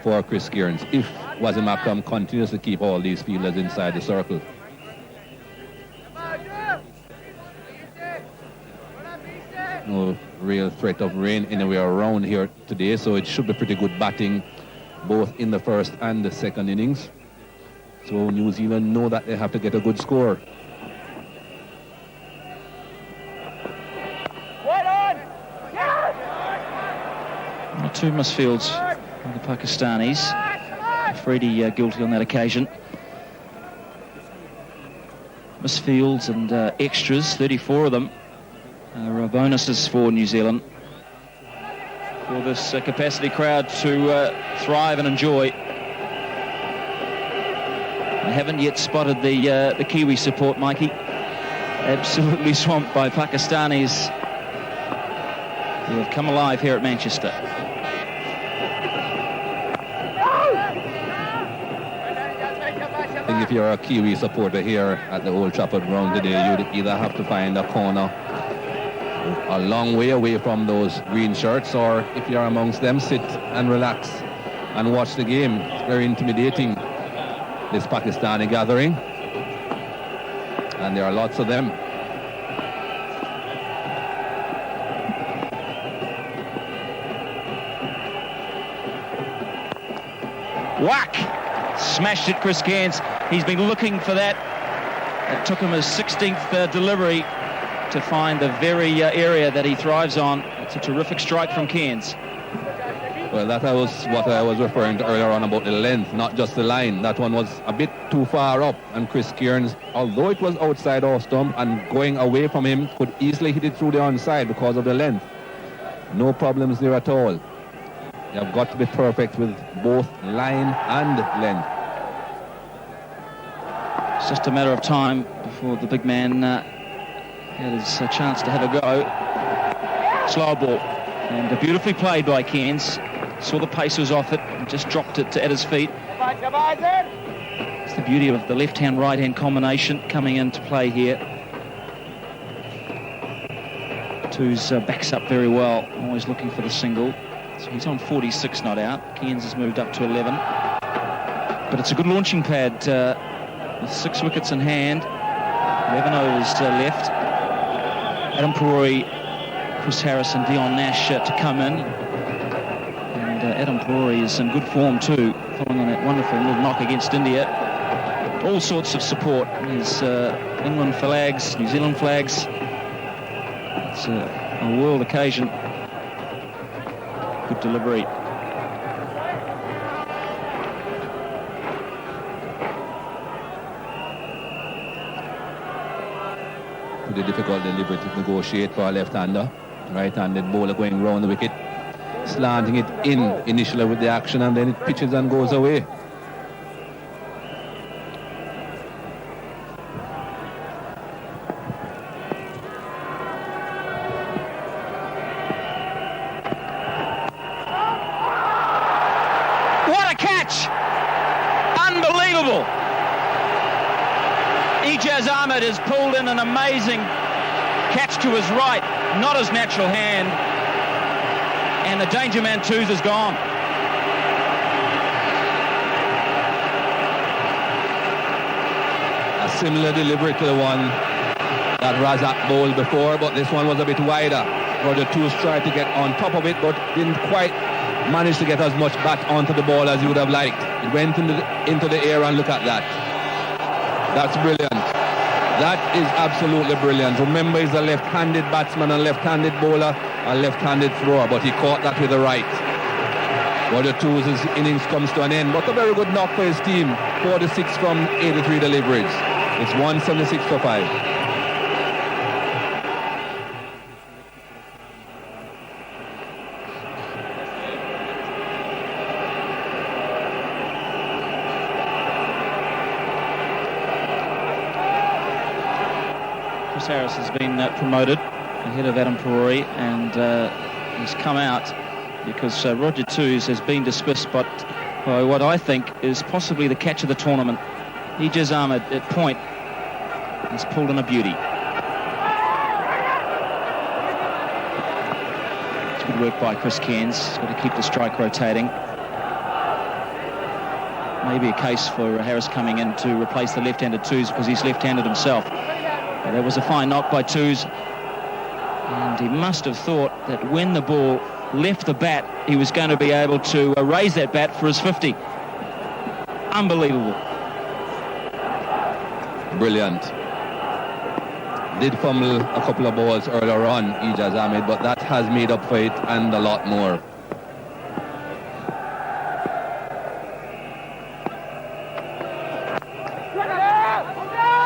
for Chris Cairns if Wasim Akram continues to keep all these fielders inside the circle. No real threat of rain anywhere around here today, so it should be pretty good batting both in the first and the second innings. So New Zealand know that they have to get a good score. Two misfields of the Pakistanis. Afridi guilty on that occasion. Misfields and extras, 34 of them, are bonuses for New Zealand. For this capacity crowd to thrive and enjoy. I haven't yet spotted the Kiwi support, Mikey. Absolutely swamped by Pakistanis who have come alive here at Manchester. I think if you're a Kiwi supporter here at the Old Trafford ground today, you'd either have to find a corner a long way away from those green shirts, or if you're amongst them, sit and relax and watch the game. It's very intimidating, this Pakistani gathering, and there are lots of them. Whack! Smashed it, Chris Cairns. He's been looking for that. It took him his 16th delivery to find the very area that he thrives on. It's a terrific strike from Cairns. Well, that was what I was referring to earlier on about the length, not just the line. That one was a bit too far up, and Chris Cairns, although it was outside off stump and going away from him, could easily hit it through the onside because of the length. No problems there at all. You have got to be perfect with both line and length. It's just a matter of time before the big man had his chance to have a go. Slow ball, and beautifully played by Cairns. Saw the pace was off it and just dropped it at his feet. It's the beauty of the left-hand, right-hand combination coming into play here. Twos backs up very well, always looking for the single. So he's on 46 not out. Cairns has moved up to 11. But it's a good launching pad with 6 wickets in hand. 11 overs left. Adam Perori, Chris Harris and Dion Nash to come in. And Adam Perori is in good form too, following on that wonderful little knock against India. All sorts of support. There's England flags, New Zealand flags. It's a world occasion. Good delivery. Pretty difficult delivery to negotiate for a left-hander. Right-handed bowler going round the wicket, slanting it in initially with the action, and then it pitches and goes away. What a catch! Unbelievable! Ijaz Ahmed has pulled in an amazing catch to his right, not his natural hand, and the danger man twos is gone. A similar delivery to the one that Razak bowled before, but this one was a bit wider. Roger Toos tried to get on top of it, but didn't quite manage to get as much back onto the ball as he would have liked. It went into the air, and look at that. That's brilliant. That is absolutely brilliant. Remember, he's a left-handed batsman, a left-handed bowler, a left-handed thrower, but he caught that with the right. Roger Toos' innings comes to an end, but a very good knock for his team. 46 from 83 deliveries. It's 176 for 5. Chris Harris has been promoted ahead of Adam Perori, and he's come out because Roger Toos has been dismissed by what I think is possibly the catch of the tournament. Ijaz Ahmed at point has pulled in a beauty. It's good work by Chris Cairns. He's got to keep the strike rotating. Maybe a case for Harris coming in to replace the left-handed Toos because he's left-handed himself. But that was a fine knock by Toos, and he must have thought that when the ball left the bat, he was going to be able to raise that bat for his 50. Unbelievable. Brilliant. Did fumble a couple of balls earlier on, Ijaz Ahmed, but that has made up for it and a lot more.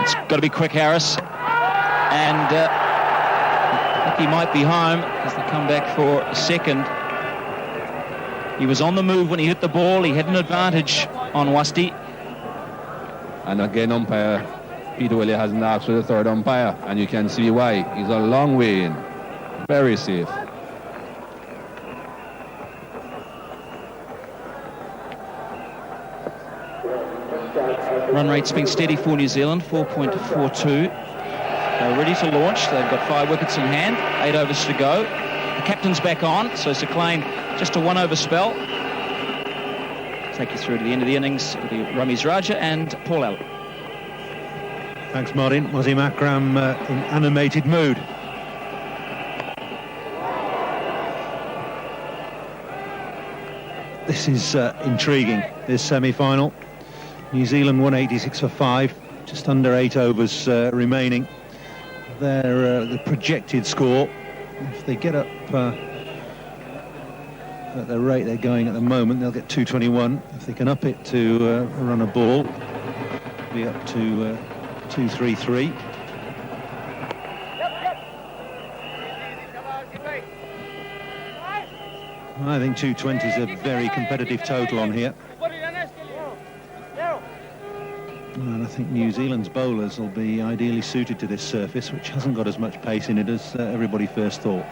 It's got to be quick, Harris. And I think he might be home as they come back for a second. He was on the move when he hit the ball. He had an advantage on Wasti. And again, umpire Peter Willey hasn't asked for the third umpire, and you can see why. He's a long way in. Very safe. Run rate's been steady for New Zealand, 4.42. They're ready to launch. They've got 5 wickets in hand, 8 overs to go. The captain's back on, so Sir Clain just a 1-over spell. Take you through to the end of the innings. It'll be Ramiz Raja and Paul Allen. Thanks, Martin. Wasim Akram in animated mood. This is intriguing, this semi-final. New Zealand 186 for 5, just under 8 overs remaining. The projected score, if they get up at the rate they're going at the moment, they'll get 221. If they can up it to run a ball, be up to 233. I think 220 is a very competitive total on here. And I think New Zealand's bowlers will be ideally suited to this surface, which hasn't got as much pace in it as everybody first thought.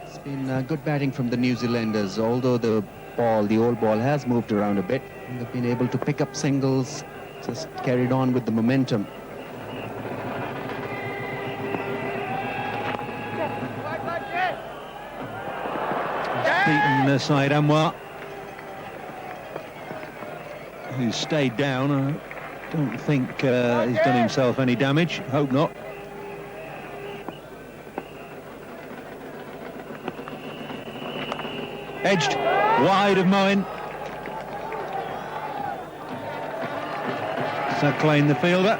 It's been good batting from the New Zealanders, although the old ball has moved around a bit. And they've been able to pick up singles, just carried on with the momentum. Beaten Syed Anwar, who's stayed down. I don't think he's done himself any damage. Hope not. Edged wide of Moen. Sir Clain, the fielder.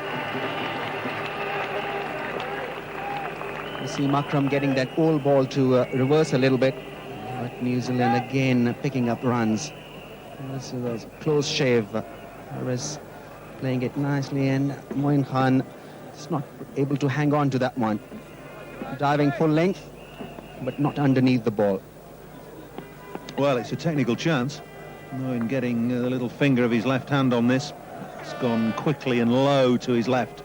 Wasim Akram getting that old ball to reverse a little bit. But New Zealand again picking up runs. This was a close shave. Harris playing it nicely, and Moin Khan is not able to hang on to that one. Diving full length, but not underneath the ball. Well, it's a technical chance. Moen getting the little finger of his left hand on this. It's gone quickly and low to his left.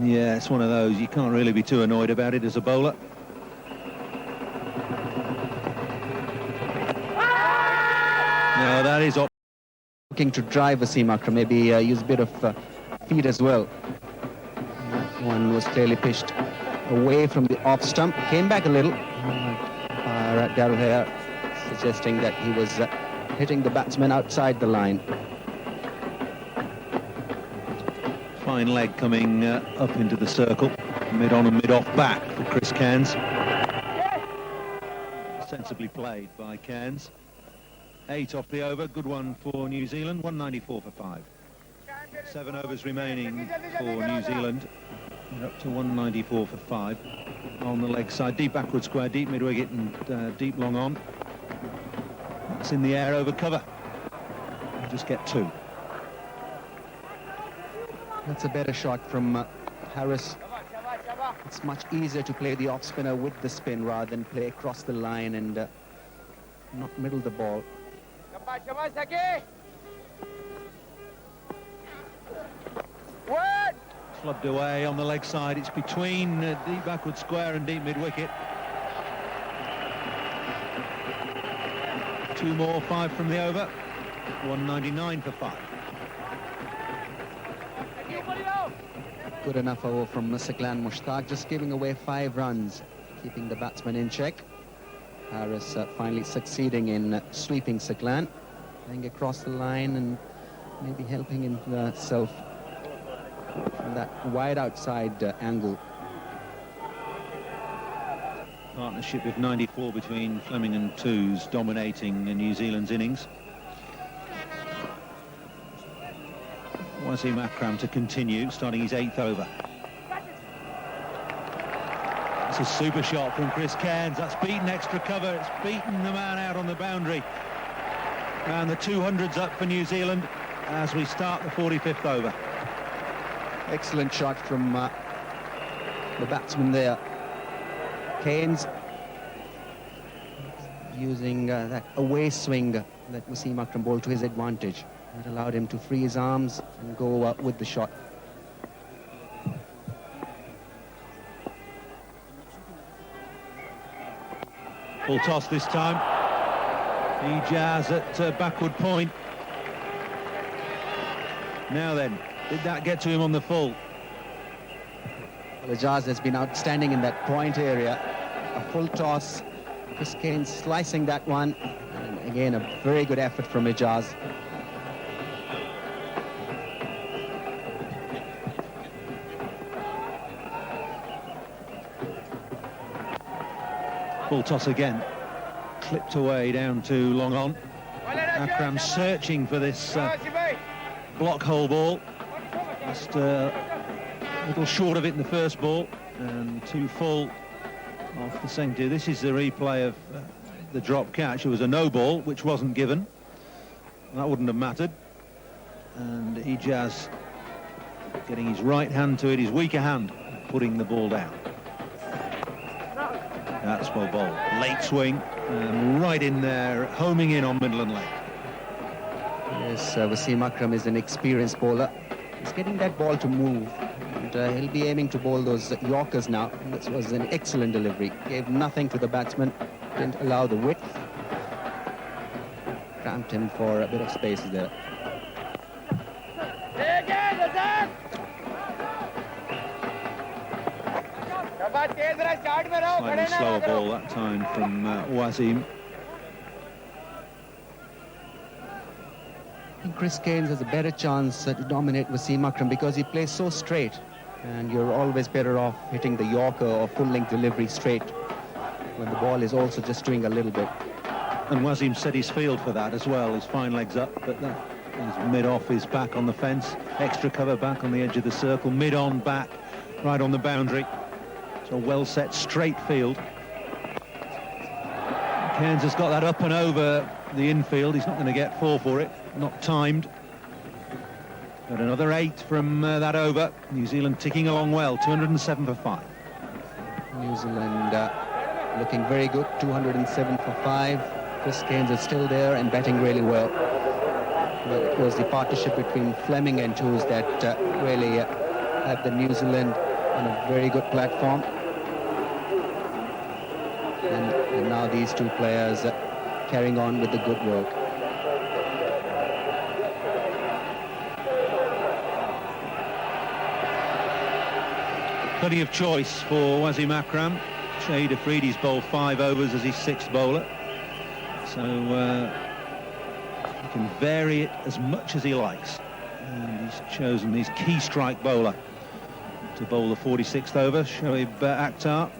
Yeah, it's one of those. You can't really be too annoyed about it as a bowler. No, that is looking to drive Wasim Akram, maybe use a bit of feet as well. That one was clearly pitched away from the off stump, came back a little. Darrell Hare suggesting that he was hitting the batsman outside the line. Fine leg coming up into the circle. Mid-on and mid-off back for Chris Cairns. Sensibly played by Cairns. 8 off the over. Good one for New Zealand. 194 for 5. 7 overs remaining for New Zealand. They're up to 194 for 5. On the leg side, deep backward square, deep mid-wicket and deep long on. That's in the air over cover. Just get 2. That's a better shot from Harris. It's much easier to play the off spinner with the spin rather than play across the line and not middle the ball. Flubbed away on the leg side. It's between deep backward square and deep mid-wicket. 2 more, 5 from the over. 199 for 5. Good enough over from Saklan Mushtaq, just giving away 5 runs, keeping the batsman in check. Harris finally succeeding in sweeping Saklan, playing across the line and maybe helping himself from that wide outside angle. Partnership of 94 between Fleming and Twos dominating New Zealand's innings. Wasim Akram to continue, starting his 8th over. It's a super shot from Chris Cairns. That's beaten extra cover. It's beaten the man out on the boundary. And the 200's up for New Zealand as we start the 45th over. Excellent shot from the batsman there. Cairns using that away swing that Wasim Akram bowled to his advantage. It allowed him to free his arms and go up with the shot. Full toss this time. Ijaz at backward point. Now then, did that get to him on the full? Well, Ijaz has been outstanding in that point area. A full toss. Chris Cairns slicing that one. And again, a very good effort from Ijaz. Full toss again. Clipped away down to long on. Akram searching for this block hole ball. Just a little short of it in the first ball and too full off the centre. This is the replay of the drop catch. It was a no ball, which wasn't given. That wouldn't have mattered. And Ijaz getting his right hand to it, his weaker hand, putting the ball down. That's well bowled. Late swing, right in there, homing in on middle and leg. Yes, Wasim Akram is an experienced bowler. He's getting that ball to move. And he'll be aiming to bowl those Yorkers now. This was an excellent delivery. Gave nothing to the batsman. Didn't allow the width. Cramped him for a bit of space there. Slightly slower ball that time from Wasim. I think Chris Cairns has a better chance to dominate Wasim Akram because he plays so straight. And you're always better off hitting the Yorker or full-length delivery straight when the ball is also just doing a little bit. And Wasim set his field for that as well. His fine legs up, but that is mid-off is back on the fence. Extra cover back on the edge of the circle. Mid-on back, right on the boundary. So well set, straight field. Cairns has got that up and over the infield. He's not going to get 4 for it. Not timed. Got another 8 from that over. New Zealand ticking along well. 207 for 5. New Zealand looking very good. 207 for 5. Chris Cairns is still there and batting really well. Well, it was the partnership between Fleming and Twos that really had the New Zealand on a very good platform. And now these two players carrying on with the good work. Plenty of choice for Wasim Akram. Shahid Afridi's bowled 5 overs as his 6th bowler. So he can vary it as much as he likes. And he's chosen his key strike bowler to bowl the 46th over, Shoaib Akhtar.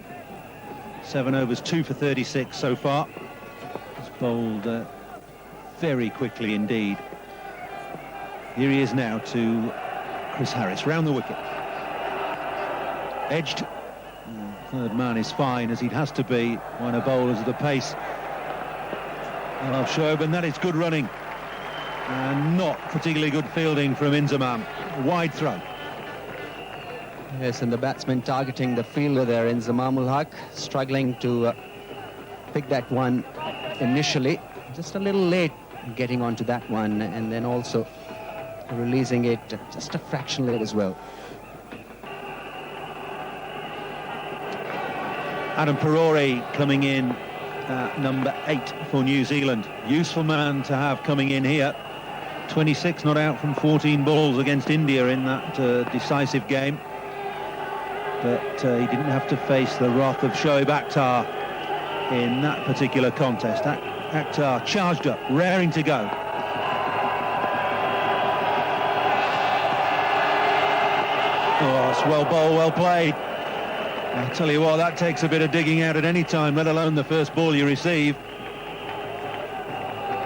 7 overs, 2 for 36 so far. He's bowled very quickly indeed. Here he is now to Chris Harris, round the wicket. Edged. Third man is fine, as he'd has to be when a bowler's at the pace of Shoaib, and that is good running. And not particularly good fielding from Inzamam. Wide throw. Yes, and the batsman targeting the fielder there, Inzamam Haq, struggling to pick that one initially. Just a little late getting onto that one, and then also releasing it just a fraction late as well. Adam Perore coming in number 8 for New Zealand. Useful man to have coming in here. 26 not out from 14 balls against India in that decisive game. But he didn't have to face the wrath of Shoaib Akhtar in that particular contest. Akhtar charged up, raring to go. Oh, it's well bowled, well played. I tell you what, that takes a bit of digging out at any time, let alone the first ball you receive.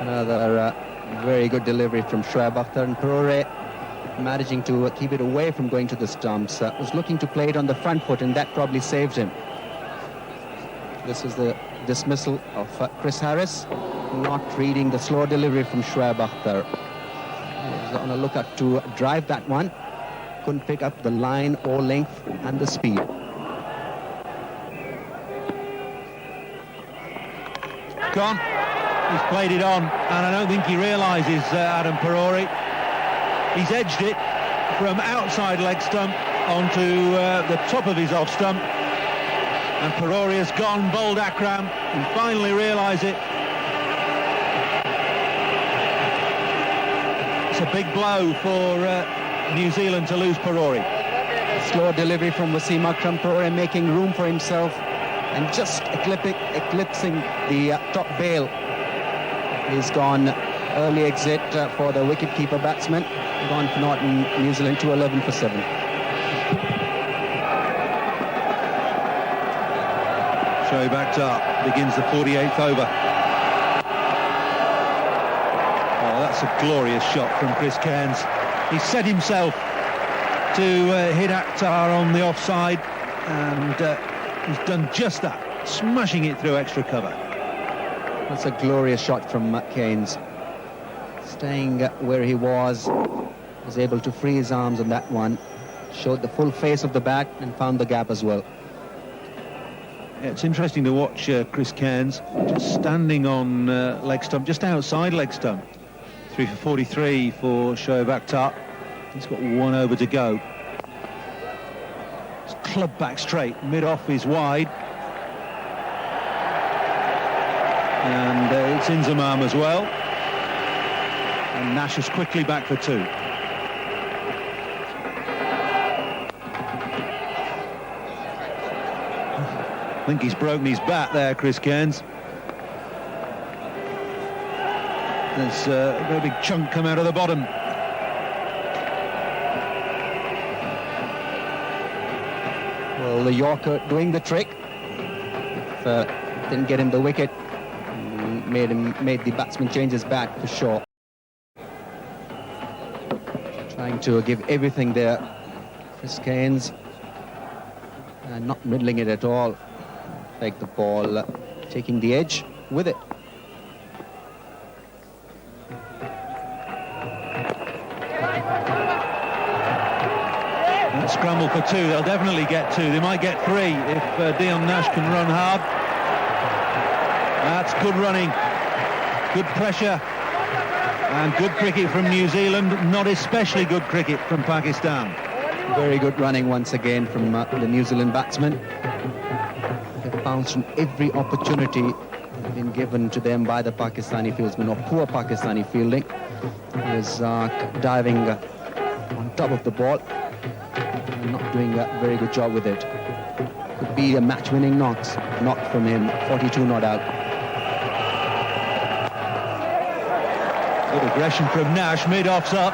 Another very good delivery from Shoaib Akhtar, and Perore managing to keep it away from going to the stumps. Was looking to play it on the front foot, and that probably saved him. This is the dismissal of Chris Harris, not reading the slow delivery from Shoaib Akhtar. He was on a lookout to drive that one. Couldn't pick up the line or length and the speed. Gone. He's played it on, and I don't think he realises, Adam Perore. He's edged it from outside leg stump onto the top of his off stump, and Perore has gone, bowled Akram, and finally realised it. It's a big blow for New Zealand to lose Perore. Slow delivery from Wasim Akram, Perore making room for himself and just eclipsing the top bail. He's gone early exit for the wicket-keeper batsman. Gone for Norton, New Zealand 211 for 7. Shoaib Akhtar begins the 48th over. Oh, that's a glorious shot from Chris Cairns. He set himself to hit Akhtar on the offside, and he's done just that, smashing it through extra cover. That's a glorious shot from Cairns. Staying where he was able to free his arms on that one, showed the full face of the bat and found the gap as well. Yeah, it's interesting to watch Chris Cairns just standing on leg stump, just outside leg stump. 3 for 43 for Shoaib Akhtar. He's got 1 over to go. It's clubbed back straight, mid-off is wide. And it's Inzamam as well. And Nash is quickly back for 2. I think he's broken his bat there, Chris Cairns. There's a very big chunk come out of the bottom. Well, the Yorker doing the trick. Didn't get him the wicket. Made the batsman change his bat for sure. Trying to give everything there. Chris Cairns not middling it at all. Like the ball taking the edge with it. That scramble for 2, they'll definitely get 2. They might get 3 if Dion Nash can run hard. That's good running, good pressure, and good cricket from New Zealand, not especially good cricket from Pakistan. Very good running once again from the New Zealand batsmen. They've bounced from every opportunity been given to them by the Pakistani fieldsmen, or poor Pakistani fielding. He was diving on top of the ball, not doing a very good job with it. Could be a match-winning knock from him, 42 not out. Good aggression from Nash, mid-off's up,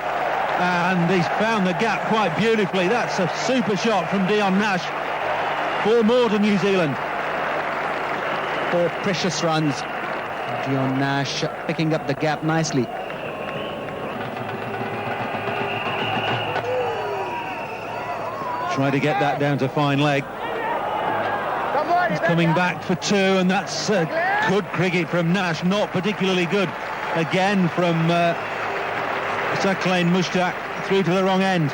And he's found the gap quite beautifully. That's a super shot from Dion Nash. 4 more to New Zealand. 4 precious runs. Dion Nash picking up the gap nicely. Try to get that down to fine leg. He's coming back for 2, and that's good cricket from Nash. Not particularly good again from Saqlain Mushtaq, through to the wrong end.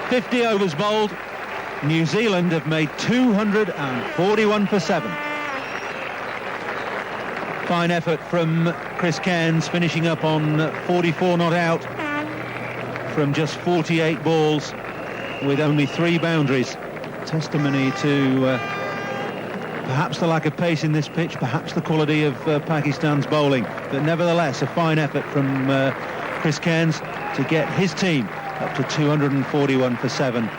50 overs bowled. New Zealand have made 241 for 7. Fine effort from Chris Cairns, finishing up on 44 not out from just 48 balls with only 3 boundaries. Testimony to perhaps the lack of pace in this pitch, perhaps the quality of Pakistan's bowling, but nevertheless a fine effort from Chris Cairns to get his team up to 241 for 7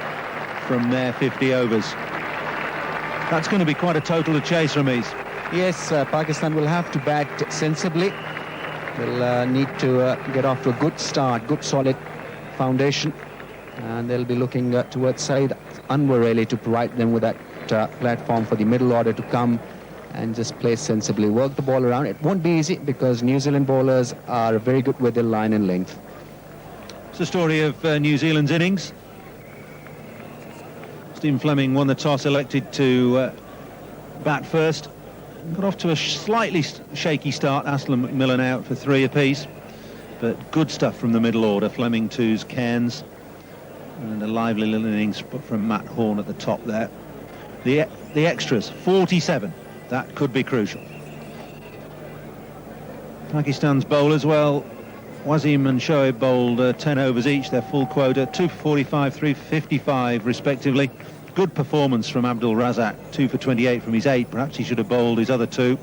from their 50 overs. That's going to be quite a total to chase, Ramiz. Yes, Pakistan will have to bat sensibly. They'll need to get off to a good start, good solid foundation, and they'll be looking towards Saeed Anwar really to provide them with that platform for the middle order to come and just play sensibly, work the ball around. It won't be easy because New Zealand bowlers are very good with their line and length. It's the story of New Zealand's innings. Stephen Fleming won the toss, elected to bat first. Got off to a slightly shaky start. Aslam McMillan out for 3 apiece, but good stuff from the middle order. Fleming 2's, Cairns, and a lively little innings from Matt Horn at the top there. The extras, 47. That could be crucial. Pakistan's bowlers, well, Wasim and Shoaib bowled 10 overs each, their full quota, 2 for 45, 3 for 55 respectively. Good performance from Abdul Razak, 2 for 28 from his 8. Perhaps he should have bowled his other 2.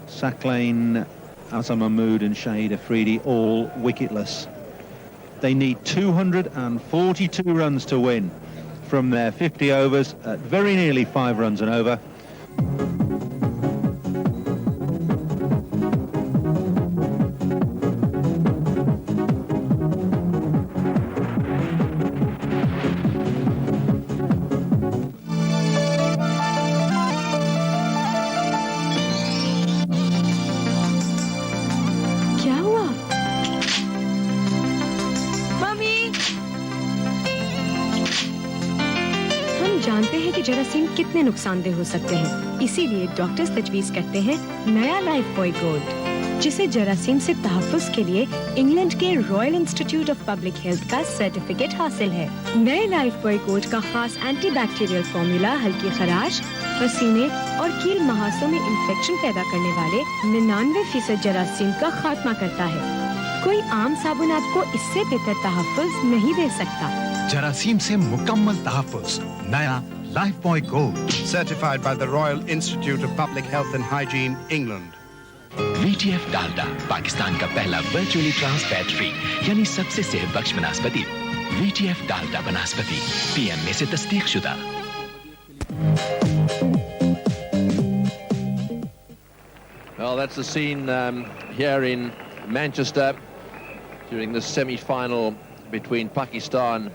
Saqlain, Azam Mahmood and Shahid Afridi all wicketless. They need 242 runs to win from their 50 overs at very nearly 5 runs an over. जरासीम कितने नुकसानदेह हो सकते हैं, इसीलिए doctors तजवीज करते हैं नया लाइफ बॉय गोल्ड, जिसे जरासीम से तहफ्फुज़ के लिए इंग्लैंड के royal institute of public health का सर्टिफिकेट हासिल है। नए लाइफ बॉय गोल्ड का खास एंटीबैक्टीरियल फॉर्मूला हल्की खराश, पसीने और कील महासों में इंफेक्शन पैदा करने वाले 99% जरासीम का खात्मा करता है। कोई आम साबुन आपको इससे बेहतर तहफ्फुज़ नहीं दे सकता। जरासीम से मुकम्मल तहफ्फुज़, नया Life Boy Gold, certified by the Royal Institute of Public Health and Hygiene, England. VTF Dalda Pakistan का पहला वर्चुअली ट्रांस फैट फ्री यानी सबसे सेहत बख्श वनस्पति। VTF डालडा वनस्पति PM में से तस्दीक शुदा। Well, that's the scene here in Manchester during the semi-final between Pakistan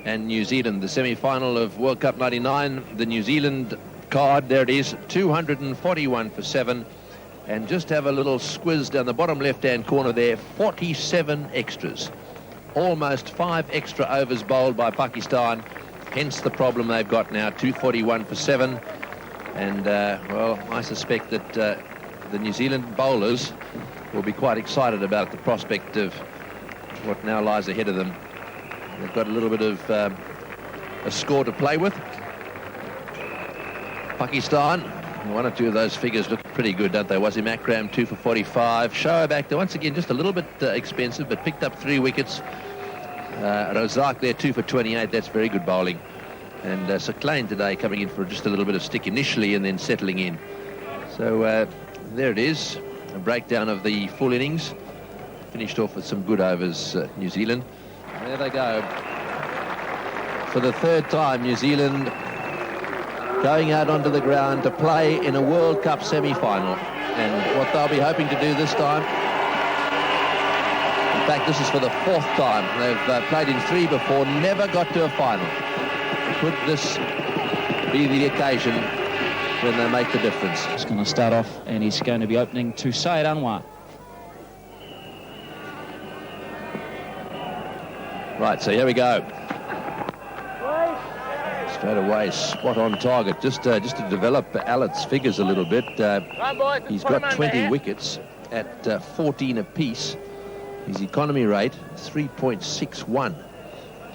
and New Zealand, the semi-final of World Cup 99. The New Zealand card, there it is, 241 for 7. And just have a little squiz down the bottom left-hand corner there, 47 extras. Almost 5 extra overs bowled by Pakistan, hence the problem they've got now, 241 for 7. And, well, I suspect that the New Zealand bowlers will be quite excited about the prospect of what now lies ahead of them. They've got a little bit of a score to play with. Pakistan, 1 or 2 of those figures look pretty good, don't they? Wasim Akram, 2 for 45. Shoaib Akhtar, once again, just a little bit expensive, but picked up 3 wickets. Razak there, 2 for 28. That's very good bowling. And Saqlain today coming in for just a little bit of stick initially and then settling in. So there it is, a breakdown of the full innings. Finished off with some good overs, New Zealand. There they go. For the 3rd time, New Zealand going out onto the ground to play in a World Cup semi-final. And what they'll be hoping to do this time In fact, this is for the 4th time. They've played in 3 before, never got to a final. Could this be the occasion when they make the difference? He's going to start off, and he's going to be opening to Syed Anwar. Right, so here we go. Straight away, spot on target. Just to develop Allett's figures a little bit. He's got 20 wickets at 14 apiece. His economy rate 3.61.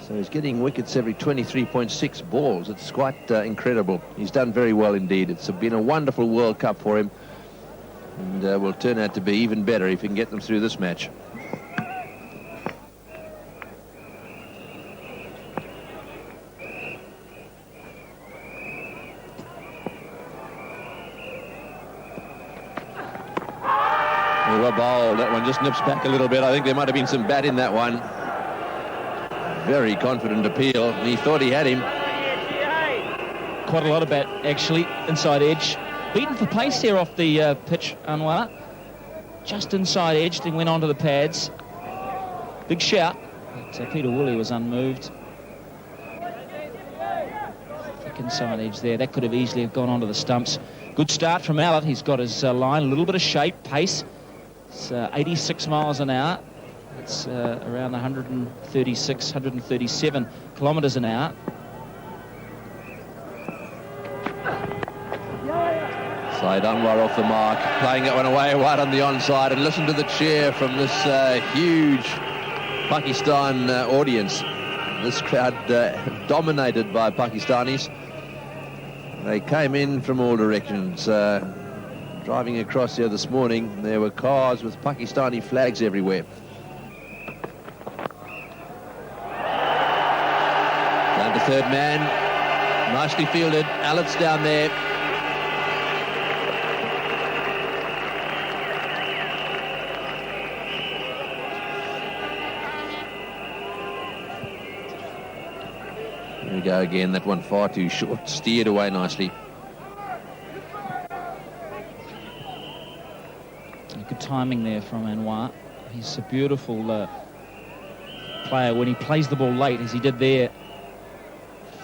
So he's getting wickets every 23.6 balls. It's quite incredible. He's done very well indeed. It's been a wonderful World Cup for him, and will turn out to be even better if he can get them through this match. Well bowled. That one just nips back a little bit. I think there might have been some bat in that one. Very confident appeal. He thought he had him. Quite a lot of bat, actually, inside edge. Beaten for pace there off the pitch, Anwar. Just inside edge, then went onto the pads. Big shout. But Peter Woolley was unmoved. Thick inside edge there. That could have easily have gone onto the stumps. Good start from Allett. He's got his line, a little bit of shape, pace. It's 86 miles an hour. It's around 136, 137 kilometres an hour. Syed Anwar off the mark, playing that one away wide on the onside, and listen to the cheer from this huge Pakistan audience. This crowd dominated by Pakistanis. They came in from all directions. Driving across here this morning, there were cars with Pakistani flags everywhere. Down to third man. Nicely fielded. Allett's down there. There we go again. That one far too short. Steered away nicely. Good timing there from Anwar. He's a beautiful player when he plays the ball late, as he did there.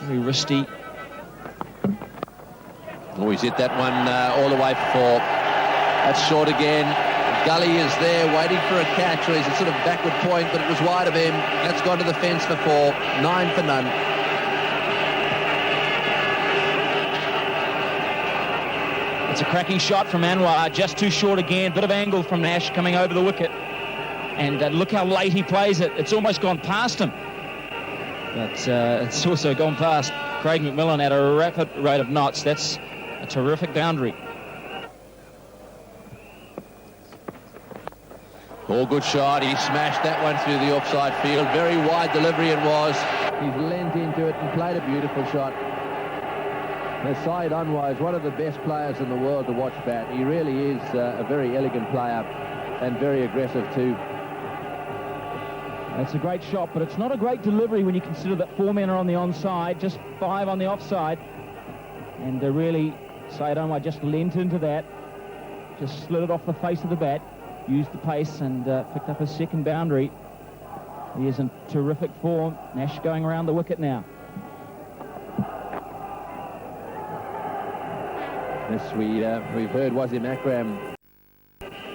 Very wristy. Oh, he's hit that one all the way for 4. That's short again. Gully is there waiting for a catch, or he's a sort of backward point, but it was wide of him. That's gone to the fence for 4. 9 for none. It's a cracking shot from Anwar, just too short again. Bit of angle from Nash coming over the wicket. And look how late he plays it. It's almost gone past him. But it's also gone past Craig McMillan at a rapid rate of knots. That's a terrific boundary. All good shot. He smashed that one through the offside field. Very wide delivery it was. He's leant into it and played a beautiful shot. Syed Anwar is one of the best players in the world to watch bat. He really is a very elegant player and very aggressive too. That's a great shot, but it's not a great delivery when you consider that 4 men are on the onside, just 5 on the offside. And really, Syed Anwar just leant into that, just slid it off the face of the bat, used the pace and picked up his second boundary. He is in terrific form. Nash going around the wicket now. Yes, we've heard Wasim Akram,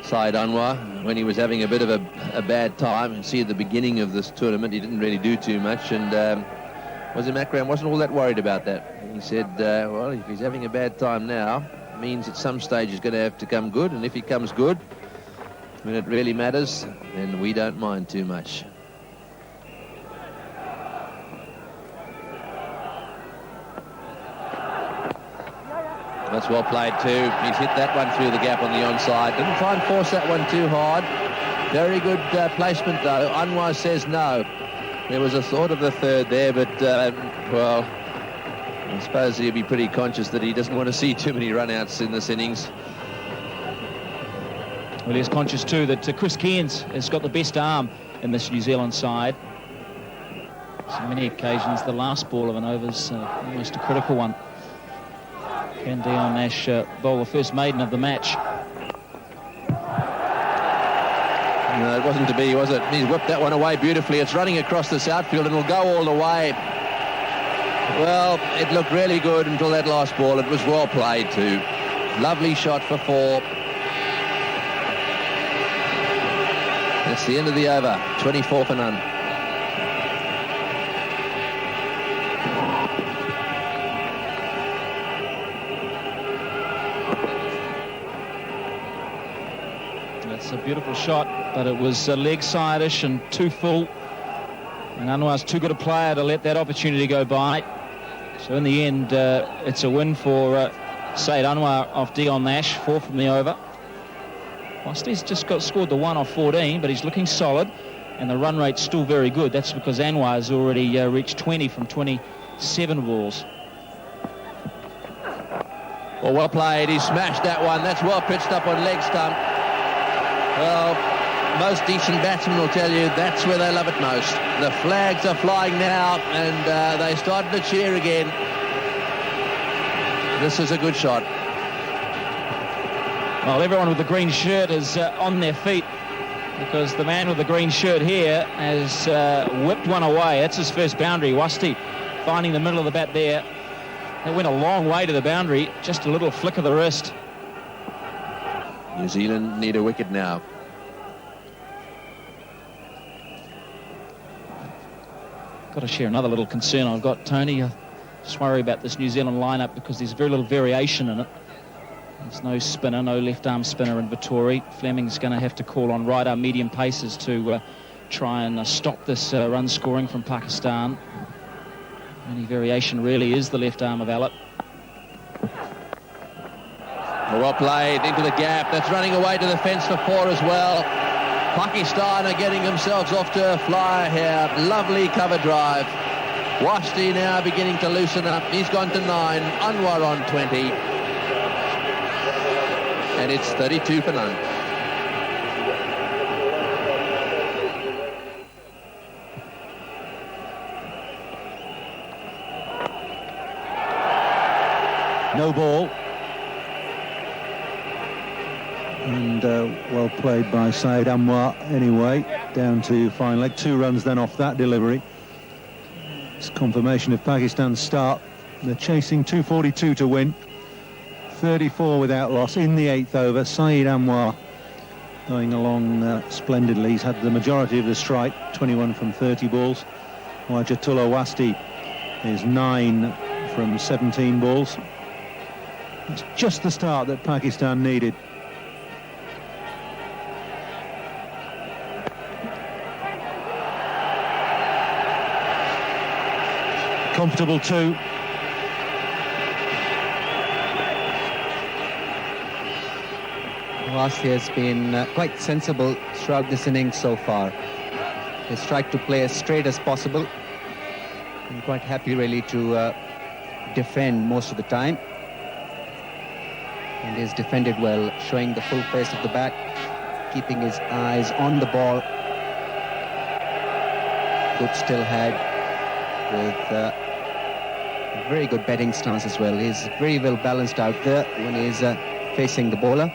Syed Anwar, when he was having a bit of a bad time. You see at the beginning of this tournament, he didn't really do too much, and Wasim Akram wasn't all that worried about that. He said, well, if he's having a bad time now, it means at some stage he's going to have to come good, and if he comes good, when it really matters, then we don't mind too much. That's well played too. He's hit that one through the gap on the onside. Didn't try and force that one too hard. Very good placement though. Anwar says no. There was a thought of the third there, but well, I suppose he'll be pretty conscious that he doesn't want to see too many run-outs in this innings. Well, he's conscious too that Chris Cairns has got the best arm in this New Zealand side. So many occasions, the last ball of an over's almost a critical one. Can Dion Nash bowl the first maiden of the match? No, it wasn't to be, was it? He's whipped that one away beautifully. It's running across this outfield and will go all the way. Well, it looked really good until that last ball. It was well played too. Lovely shot for 4. That's the end of the over. 24 for none. That's a beautiful shot, but it was leg side-ish and too full. And Anwar's too good a player to let that opportunity go by. So in the end, it's a win for Said Anwar off Dion Nash, 4 from the over. Wasti's just scored the 1 off 14, but he's looking solid, and the run rate's still very good. That's because Anwar has already reached 20 from 27 balls. Well played. He smashed that one. That's well pitched up on leg stump. Well, most decent batsmen will tell you that's where they love it most. The flags are flying now, and they started to cheer again. This is a good shot. Well, everyone with the green shirt is on their feet, because the man with the green shirt here has whipped one away. That's his first boundary. Wasti finding the middle of the bat there. That went a long way to the boundary. Just a little flick of the wrist. New Zealand need a wicket now. Got to share another little concern I've got, Tony. I just worry about this New Zealand lineup because there's very little variation in it. There's no spinner, no left-arm spinner in Vittori. Fleming's going to have to call on right-arm medium pacers to try and stop this run scoring from Pakistan. Only variation really is the left arm of Allott. Well played into the gap. That's running away to the fence for 4 as well. Pakistan are getting themselves off to a flyer here. Lovely cover drive. Wasti now beginning to loosen up. He's gone to 9. Anwar on 20. And it's 32 for none. No ball. And well played by Said Anwar anyway, down to fine leg. 2 runs then off that delivery. It's confirmation of Pakistan's start. They're chasing 242 to win. 34 without loss in the 8th over. Said Anwar going along splendidly. He's had the majority of the strike, 21 from 30 balls. Wajatullah Wasti is 9 from 17 balls. It's just the start that Pakistan needed. Comfortable 2. Wasti has been quite sensible throughout this innings so far. He's tried to play as straight as possible. I'm quite happy really to defend most of the time. And he's defended well, showing the full face of the bat, keeping his eyes on the ball. Good still head with a very good batting stance as well. He's very well balanced out there when he's facing the bowler.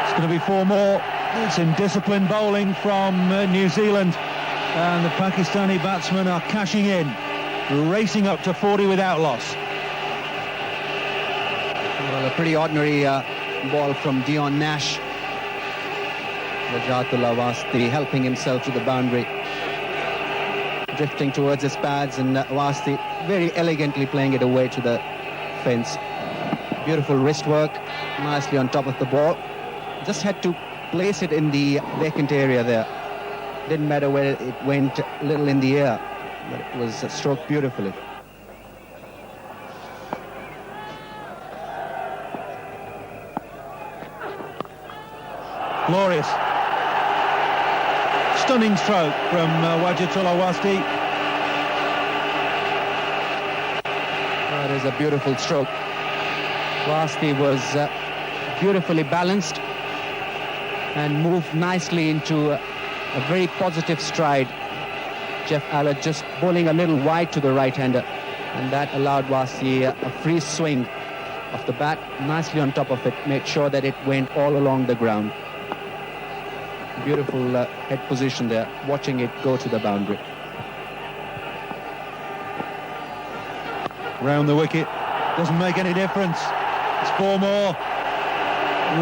It's going to be 4 more. It's in disciplined bowling from New Zealand, and the Pakistani batsmen are cashing in, racing up to 40 without loss. Well, a pretty ordinary ball from Dion Nash. Wajatullah Wasti helping himself to the boundary, drifting towards his pads, and Wasti very elegantly playing it away to the fence. Beautiful wrist work, nicely on top of the ball. Just had to place it in the vacant area there. Didn't matter where it went, a little in the air, but it was stroked beautifully. Glorious. Stunning stroke from Wajatullah Wasti. That is a beautiful stroke. Wasti was beautifully balanced and moved nicely into a very positive stride. Jeff Allott just bowling a little wide to the right-hander, and that allowed Wasti a free swing of the bat, nicely on top of it, made sure that it went all along the ground. Beautiful head position there, watching it go to the boundary. Round the wicket, doesn't make any difference. It's 4 more.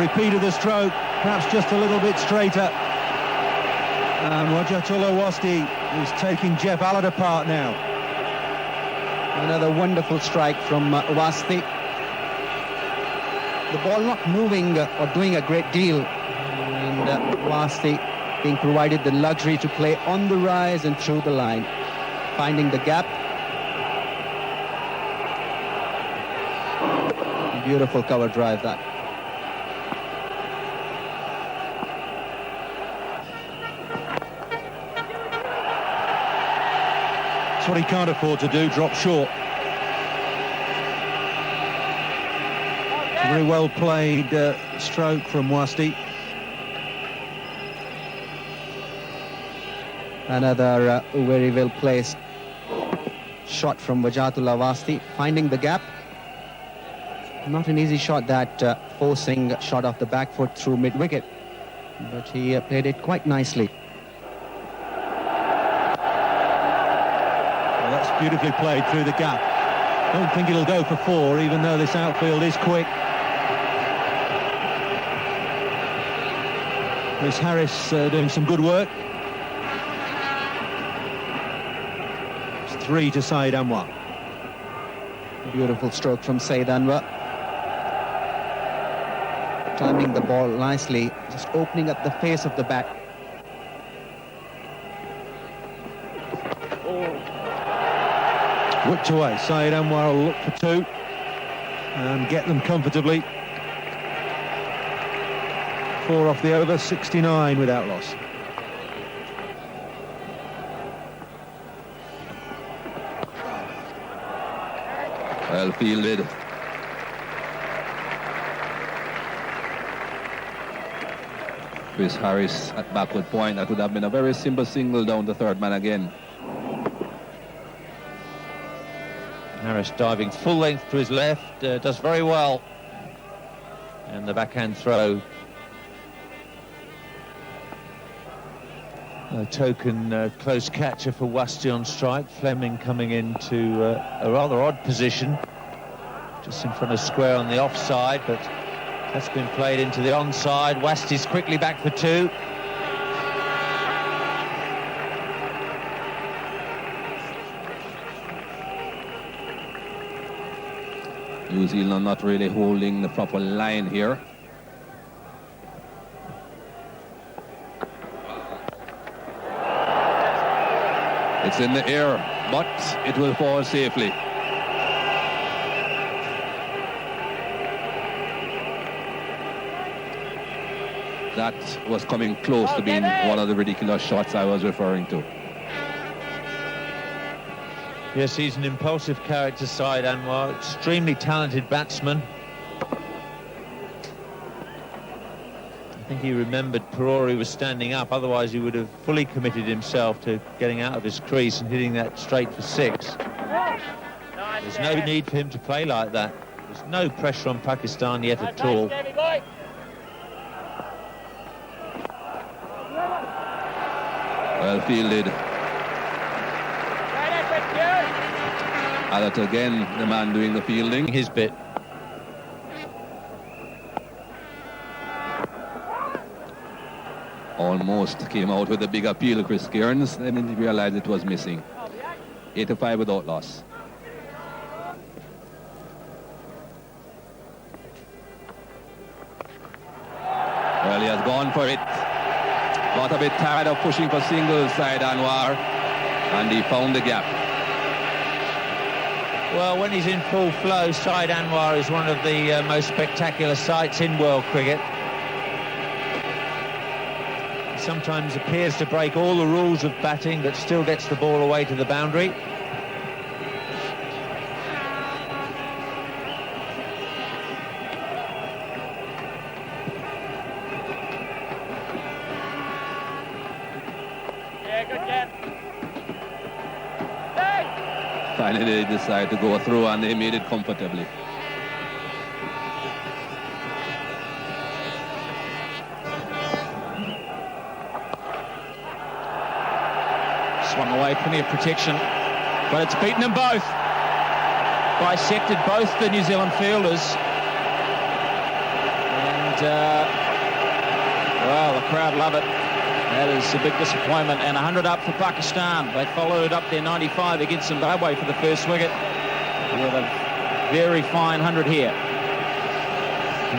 Repeat of the stroke, perhaps just a little bit straighter. And Wajatullah Wasti is taking Jeff Allard apart now. Another wonderful strike from Wasti. The ball not moving or doing a great deal. And Wasti being provided the luxury to play on the rise and through the line. Finding the gap. Beautiful cover drive that. That's what he can't afford to do, drop short. Very well played stroke from Wasti. Another very well placed shot from Wajatullah Wasti, finding the gap. Not an easy shot, that forcing shot off the back foot through mid-wicket, but he played it quite nicely. Well, that's beautifully played through the gap. Don't think it'll go for 4, even though this outfield is quick. Chris Harris doing some good work. It's 3 to Saeed Anwar. Beautiful stroke from Saeed Anwar. Timing the ball nicely, just opening up the face of the bat. Whipped away. Saeed Anwar will look for 2 and get them comfortably. 4 off the over, 69 without loss. Well fielded. Chris Harris at backward point. That would have been a very simple single down the third man again. Harris diving full length to his left, does very well. And the backhand throw. A token close catcher for Wasti on strike. Fleming coming into a rather odd position, just in front of square on the offside, but that's been played into the onside. Wasti's quickly back for 2. New Zealand not really holding the proper line here. It's in the air, but it will fall safely. That was coming close to being one of the ridiculous shots I was referring to. Yes, he's an impulsive character, Saeed Anwar, extremely talented batsman. I think he remembered Perori was standing up, otherwise he would have fully committed himself to getting out of his crease and hitting that straight for 6. There's no need for him to play like that. There's no pressure on Pakistan yet at all. Well fielded. Allard again, the man doing the fielding. His bit. Almost came out with a big appeal, Chris Cairns, then he realized it was missing. 85 without loss. Well, he has gone for it. Got a bit tired of pushing for singles, Saeed Anwar, and he found the gap. Well, when he's in full flow, Saeed Anwar is one of the most spectacular sights in world cricket. He sometimes appears to break all the rules of batting, but still gets the ball away to the boundary. Finally, they decided to go through, and they made it comfortably. swung away, plenty of protection, but it's beaten them both. Bisected both the New Zealand fielders. And, well, the crowd love it. That is a big disappointment. And 100 up for Pakistan. They followed up their 95 against Zimbabwe for the first wicket with a very fine 100 here.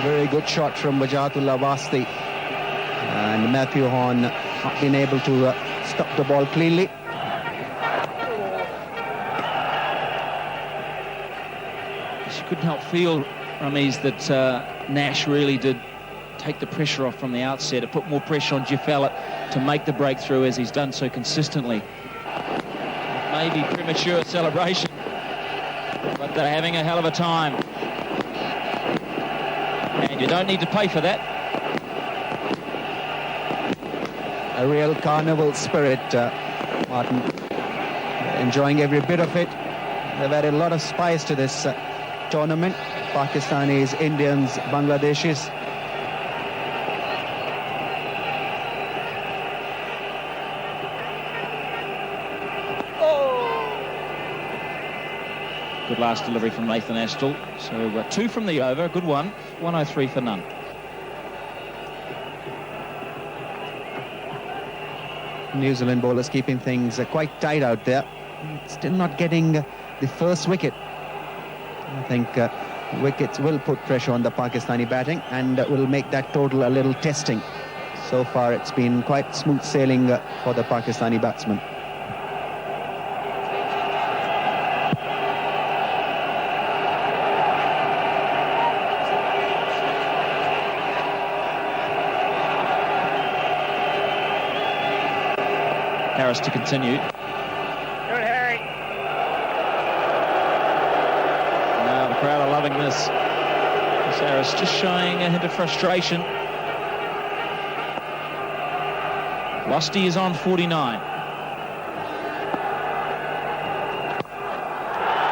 Very good shot from Wajatullah Wasti. And Matthew Horn not been able to stop the ball cleanly. You couldn't help feel, Ramiz, that Nash really did take the pressure off from the outset. It put more pressure on Jeff Allett to make the breakthrough as he's done so consistently. Maybe premature celebration, but they're having a hell of a time. And you don't need to pay for that. A real carnival spirit, Martin. Enjoying every bit of it. They've added a lot of spice to this tournament. Pakistanis, Indians, Bangladeshis. Good last delivery from Nathan Astle. So 2 from the over, a good one. 103 for none. New Zealand bowlers keeping things quite tight out there. Still not getting the first wicket. I think wickets will put pressure on the Pakistani batting and will make that total a little testing. So far it's been quite smooth sailing for the Pakistani batsmen. Harris to continue. Good, Harry. Now the crowd are loving this. Harris just showing a hint of frustration. Lusty is on 49.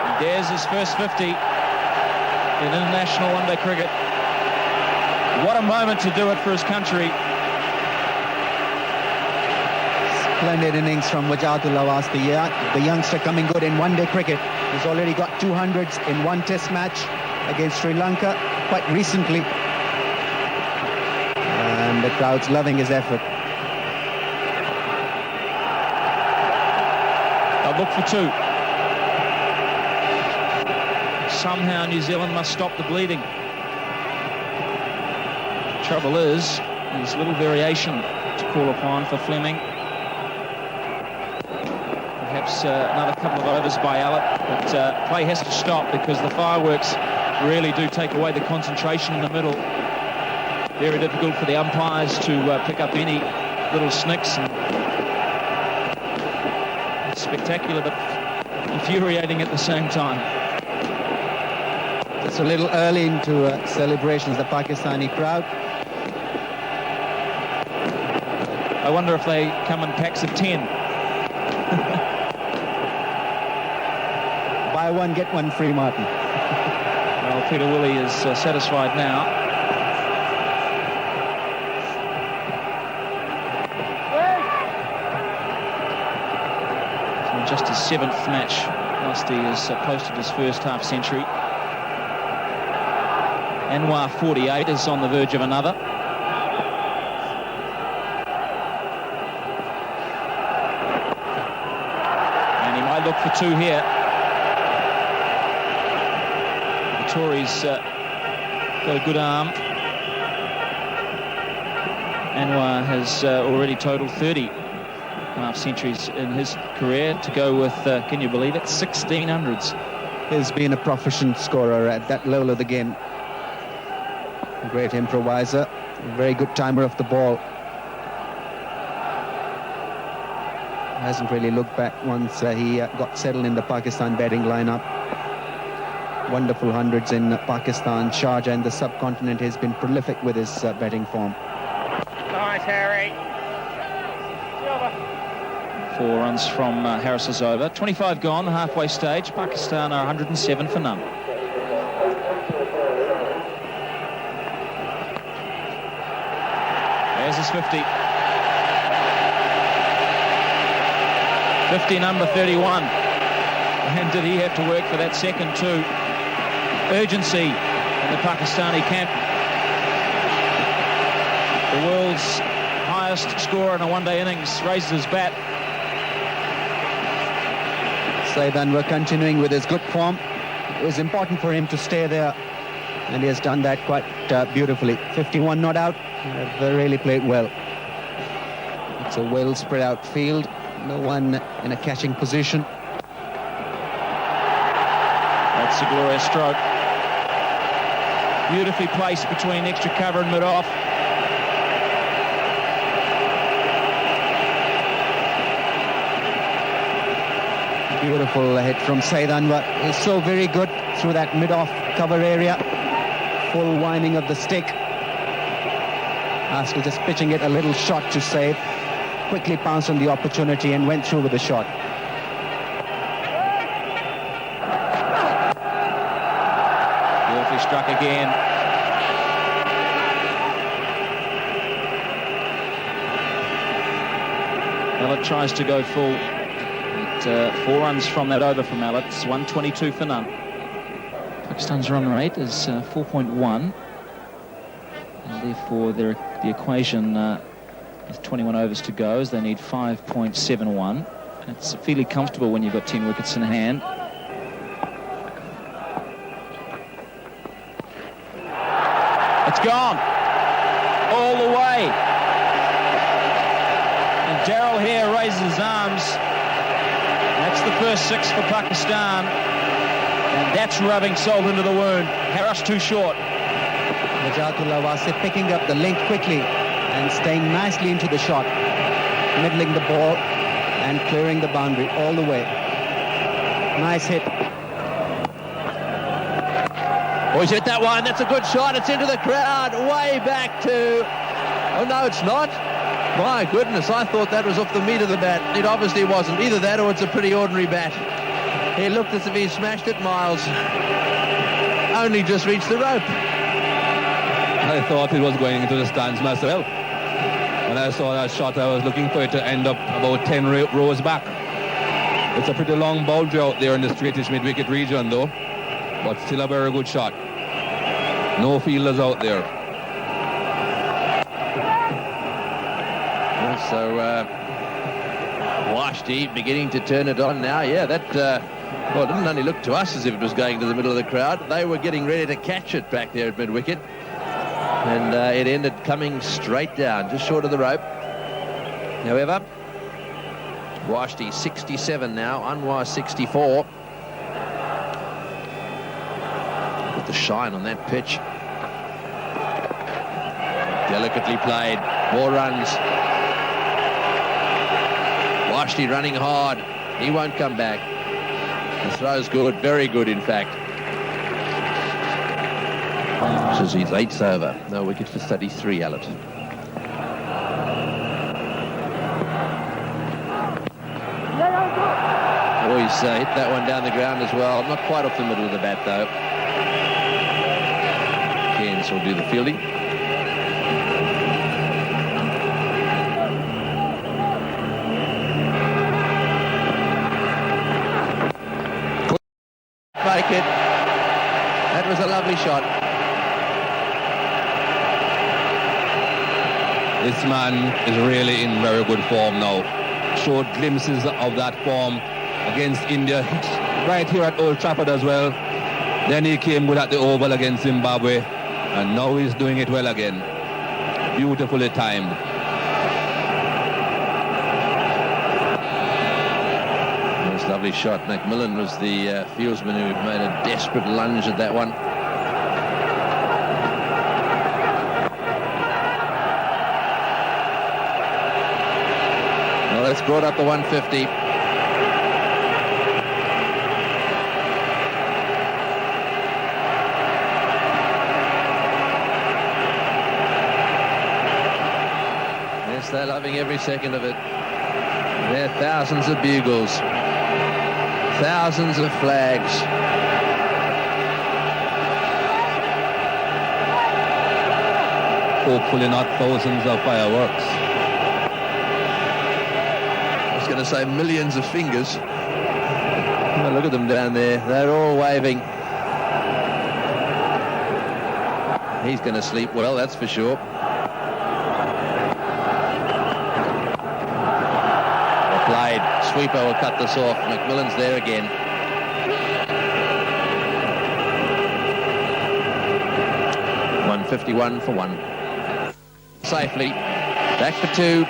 And there's his first 50 in international one-day cricket. What a moment to do it for his country. Splendid innings from Wajatullah Wasti. Yeah, the youngster coming good in one-day cricket. He's already got 200s in one test match against Sri Lanka quite recently. And the crowd's loving his effort. They'll look for 2. Somehow New Zealand must stop the bleeding. The trouble is, there's little variation to call upon for Fleming. Perhaps another couple of overs by Allett, but play has to stop because the fireworks really do take away the concentration in the middle. Very difficult for the umpires to pick up any little snicks. And it's spectacular but infuriating at the same time. It's a little early into celebrations, the Pakistani crowd. I wonder if they come in packs of 10. Buy one, get one free, Martin. Well, Peter Woolley is satisfied now. So just his 7th match, Lusty has posted his first half century. Anwar 48 is on the verge of another. And he might look for 2 here. Tory's got a good arm. Anwar has already totaled 30 half centuries in his career to go with, can you believe it, 1600s. He's been a proficient scorer at that level of the game. A great improviser, a very good timer of the ball. Hasn't really looked back once he got settled in the Pakistan batting lineup. Wonderful hundreds in Pakistan, Sharjah and the subcontinent. Has been prolific with his batting form. Nice, Harry. 4 runs from Harris's over. 25 gone, the halfway stage. Pakistan are 107 for none. There's his 50. 50 number 31. And did he have to work for that second too? Urgency in the Pakistani camp. The world's highest scorer in a one-day innings raises his bat. Saeed Anwar continuing with his good form. It was important for him to stay there, and he has done that quite beautifully. 51 not out. They really played well. It's a well spread out field. No one in a catching position. That's a glorious stroke. Beautifully placed between extra cover and mid-off. Beautiful hit from Saeed Anwar. He's so very good through that mid-off cover area. Full winding of the stick. Haskell just pitching it a little short to Saeed. Quickly pounced on the opportunity and went through with the shot. Beautifully struck again. Mallet tries to go full. 4 runs from that over from Mallet. It's 122 for none. Pakistan's run rate is 4.1. And therefore the equation with 21 overs to go is they need 5.71. It's fairly comfortable when you've got 10 wickets in hand. It's gone all the way. And Darrell here raises his arms. That's the first 6 for Pakistan. And that's rubbing salt into the wound. Harris too short. Najatullah Wasif picking up the length quickly and staying nicely into the shot, middling the ball and clearing the boundary all the way. Nice hit. Oh, he's hit that one. That's a good shot. It's into the crowd. Way back to... Oh, no, it's not. My goodness, I thought that was off the meat of the bat. It obviously wasn't. Either that or it's a pretty ordinary bat. He looked as if he smashed it, Miles. Only just reached the rope. I thought it was going into the stands myself. When I saw that shot, I was looking for it to end up about 10 rows back. It's a pretty long boundary out there in the straightish mid-wicket region, though. But still a very good shot. No fielders out there. So, Washti beginning to turn it on now. Yeah, that, well, it didn't only look to us as if it was going to the middle of the crowd. They were getting ready to catch it back there at mid-wicket. And it ended coming straight down, just short of the rope. However, Washti 67 now, Anwar 64. With the shine on that pitch. Delicately played, more runs. Washti running hard. He won't come back. The throw's good, very good in fact. This is his 8th over. No wicket for 33, Allett. Oh, he's hit that one down the ground as well. Not quite off the middle of the bat though. Cairns will do the fielding. Make it. That was a lovely shot. This man is really in very good form now. Showed glimpses of that form against India, right here at Old Trafford as well. Then he came good at the Oval against Zimbabwe, and now he's doing it well again. Beautifully timed. Lovely shot. Macmillan was the fieldsman who made a desperate lunge at that one. Well, that's brought up the 150. Yes, they're loving every second of it. There are thousands of bugles. Thousands of flags. Hopefully not thousands of fireworks. I was going going to say millions of fingers. Oh, look at them down there. They're all waving. He's going to sleep well, that's for sure. Well played. Sweeper will cut this off. McMillan's there again. .151 for one. Safely. Back for two.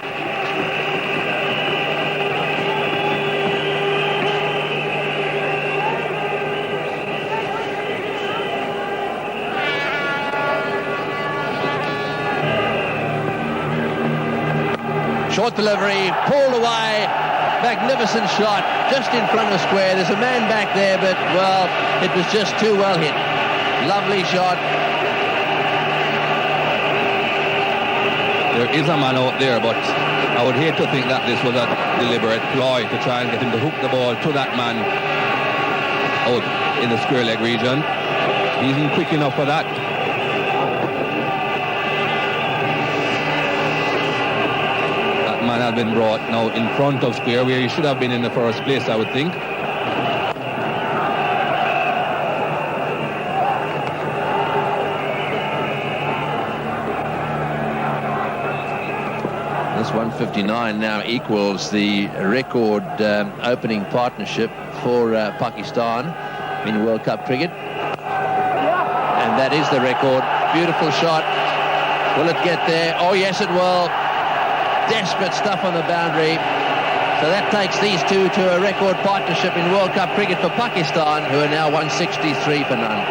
Short delivery, pulled away, magnificent shot, just in front of square. There's a man back there, but, well, it was just too well hit. Lovely shot. There is a man out there, but I would hate to think that this was a deliberate ploy to try and get him to hook the ball to that man out in the square leg region. He isn't quick enough for that. That man has been brought now in front of square, where he should have been in the first place, I would think. This 159 now equals the record opening partnership for Pakistan in World Cup cricket. And that is the record. Beautiful shot. Will it get there? Oh, yes, it will. Desperate stuff on the boundary. So that takes these two to a record partnership in World Cup cricket for Pakistan, who are now 163 for none.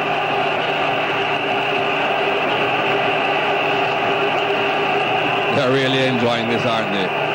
They're really enjoying this, aren't they?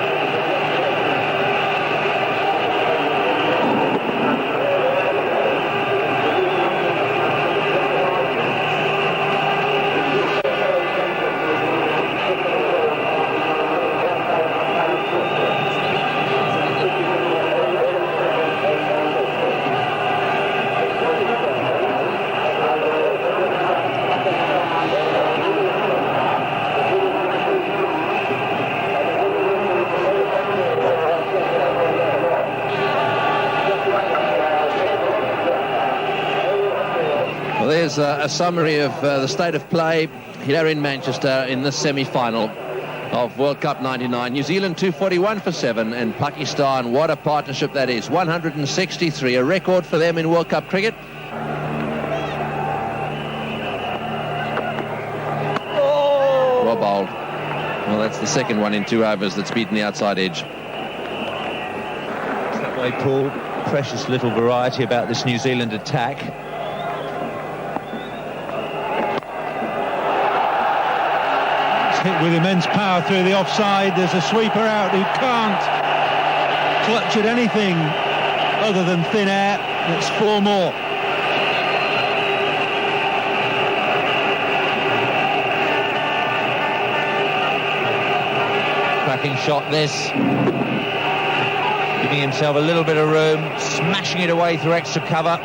There's a summary of the state of play here in Manchester in this semi-final of World Cup 99. New Zealand 241 for 7, and Pakistan, what a partnership that is. 163, a record for them in World Cup cricket. Well bowled. Well, that's the second one in 2 overs that's beaten the outside edge. That way, Paul. Precious little variety about this New Zealand attack. Hit with immense power through the offside. There's a sweeper out who can't clutch at anything other than thin air. It's 4 more. Cracking shot this. Giving himself a little bit of room, smashing it away through extra cover.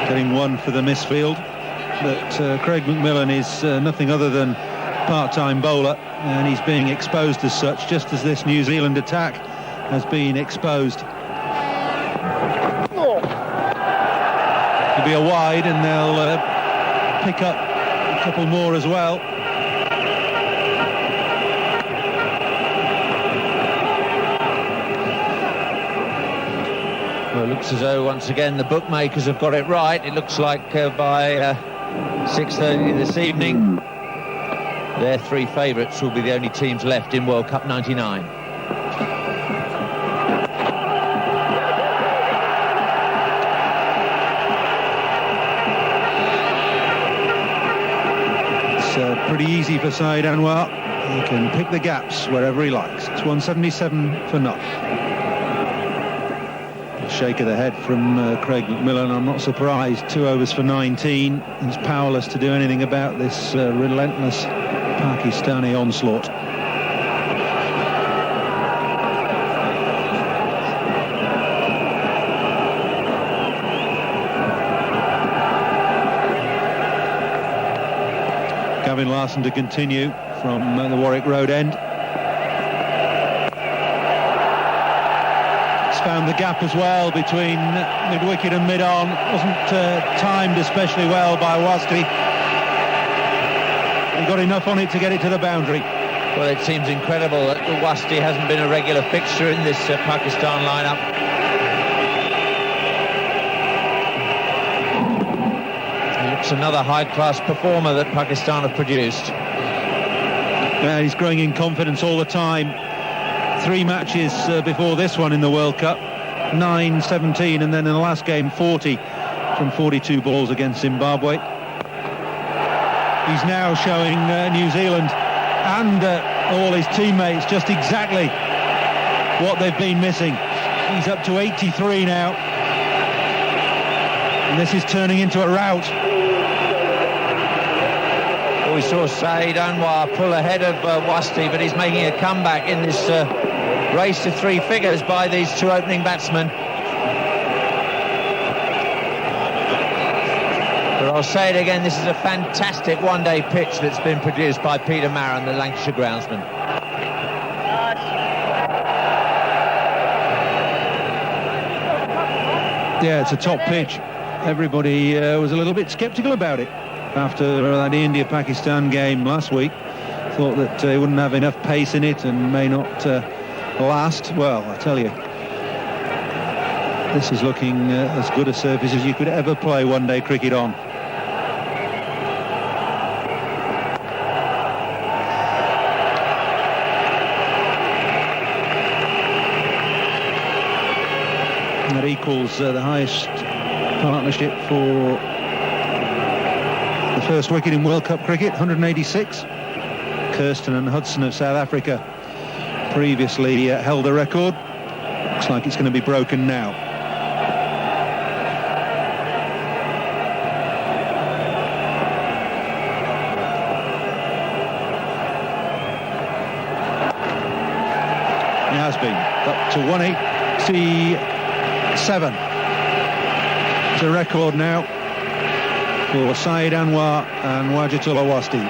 Getting one for the misfield, but Craig McMillan is nothing other than part-time bowler, and he's being exposed as such, just as this New Zealand attack has been exposed. It'll be a wide, and they'll pick up a couple more as well. Well, it looks as though once again the bookmakers have got it right. It looks like by 6:30 this evening, their 3 favourites will be the only teams left in World Cup 99. It's pretty easy for Saeed Anwar. He can pick the gaps wherever he likes. It's 177 for not. Shake of the head from Craig McMillan. I'm not surprised. 2 overs for 19. He's powerless to do anything about this relentless Pakistani onslaught. Gavin Larson to continue from the Warwick Road end. He's found the gap as well between mid-wicket and mid-on. Wasn't timed especially well by Wasti. He got enough on it to get it to the boundary. Well, it seems incredible that Wasti hasn't been a regular fixture in this Pakistan lineup. It's another high-class performer that Pakistan have produced. Yeah, he's growing in confidence all the time. 3 matches before this one in the World Cup. 9, 17, and then in the last game 40 from 42 balls against Zimbabwe. He's now showing New Zealand and all his teammates just exactly what they've been missing. He's up to 83 now, and this is turning into a rout. Well, we saw Saeed Anwar pull ahead of Wasti, but he's making a comeback in this race to 3 figures by these 2 opening batsmen. But I'll say it again, this is a fantastic one-day pitch that's been produced by Peter Maran, the Lancashire groundsman. Yeah, it's a top pitch. Everybody was a little bit sceptical about it after that India-Pakistan game last week. Thought that it wouldn't have enough pace in it and may not last. Well, I tell you, this is looking as good a surface as you could ever play one-day cricket on. That equals the highest partnership for the first wicket in World Cup cricket, 186. Kirsten and Hudson of South Africa previously held the record. Looks like it's going to be broken now. It has been up to 187. It's a record now for Saeed Anwar and Wajidullah Wasti.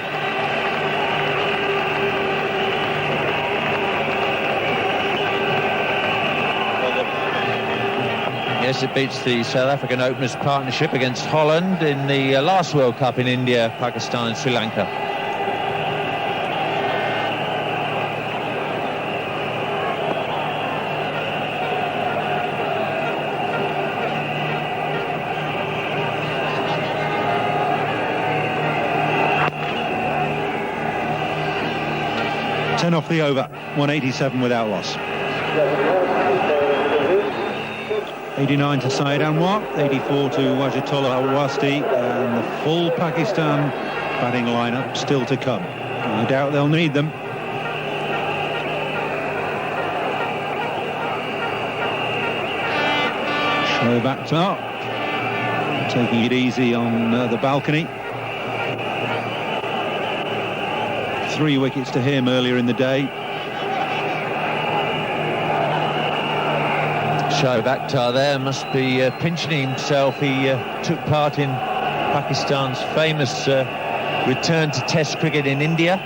Yes, it beats the South African openers partnership against Holland in the last World Cup in India, Pakistan and Sri Lanka. Off the over, 187 without loss. 89 to Saeed Anwar, 84 to Wajidullah Wasti, and the full Pakistan batting lineup still to come. No doubt they'll need them. Shoaib Akhtar taking it easy on the balcony. 3 wickets to him earlier in the day. Shoaib Akhtar there must be pinching himself. He took part in Pakistan's famous return to Test cricket in India.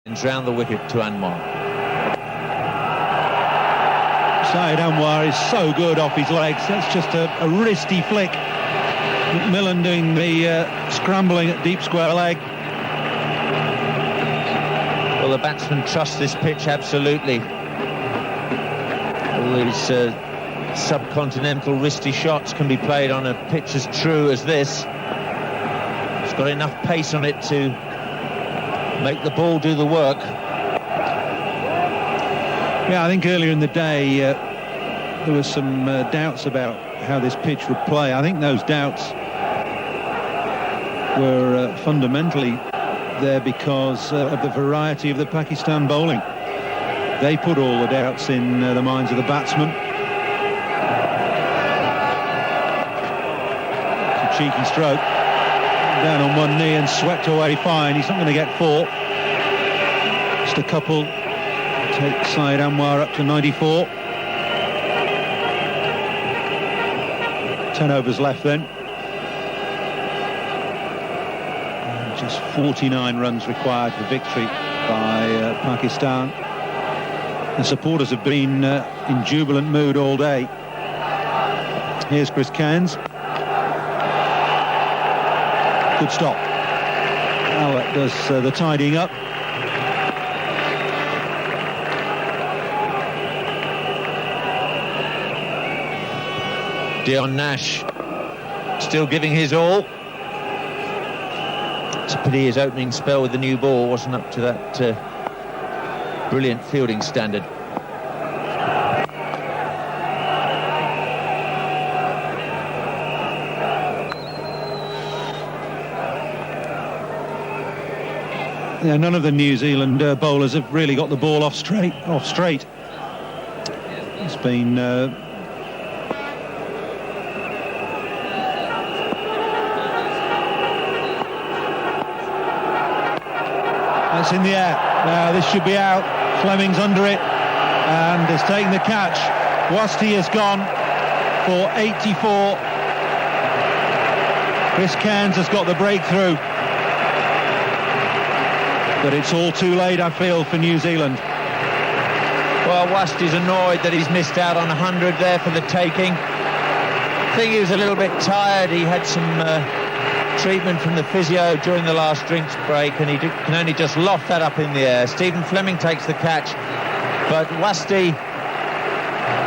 And round the wicket to Anwar. Saeed Anwar is so good off his legs. That's just a wristy flick. McMillan doing the scrambling at deep square leg. Well, the batsmen trust this pitch absolutely. All these subcontinental wristy shots can be played on a pitch as true as this. It's got enough pace on it to make the ball do the work. Yeah, I think earlier in the day there was some doubts about how this pitch would play. I think those doubts were fundamentally there because of the variety of the Pakistan bowling. They put all the doubts in the minds of the batsmen. It's a cheeky stroke. Down on one knee and swept away fine. He's not going to get 4. Just a couple. Take Saeed Anwar up to 94. 10 overs left then. Just 49 runs required for victory by Pakistan. The supporters have been in jubilant mood all day. Here's Chris Cairns. Good stop. Now that does the tidying up. Dion Nash still giving his all. It's a pity his opening spell with the new ball wasn't up to that brilliant fielding standard. Yeah, none of the New Zealand bowlers have really got the ball off straight. It's been that's in the air. Now this should be out. Fleming's under it and is taking the catch. Wasti has gone for 84. Chris Cairns has got the breakthrough. But it's all too late, I feel, for New Zealand. Well, Wasti's annoyed that he's missed out on 100 there for the taking. I think he was a little bit tired. He had some treatment from the physio during the last drinks break, and he can only just loft that up in the air. Stephen Fleming takes the catch, but Wasti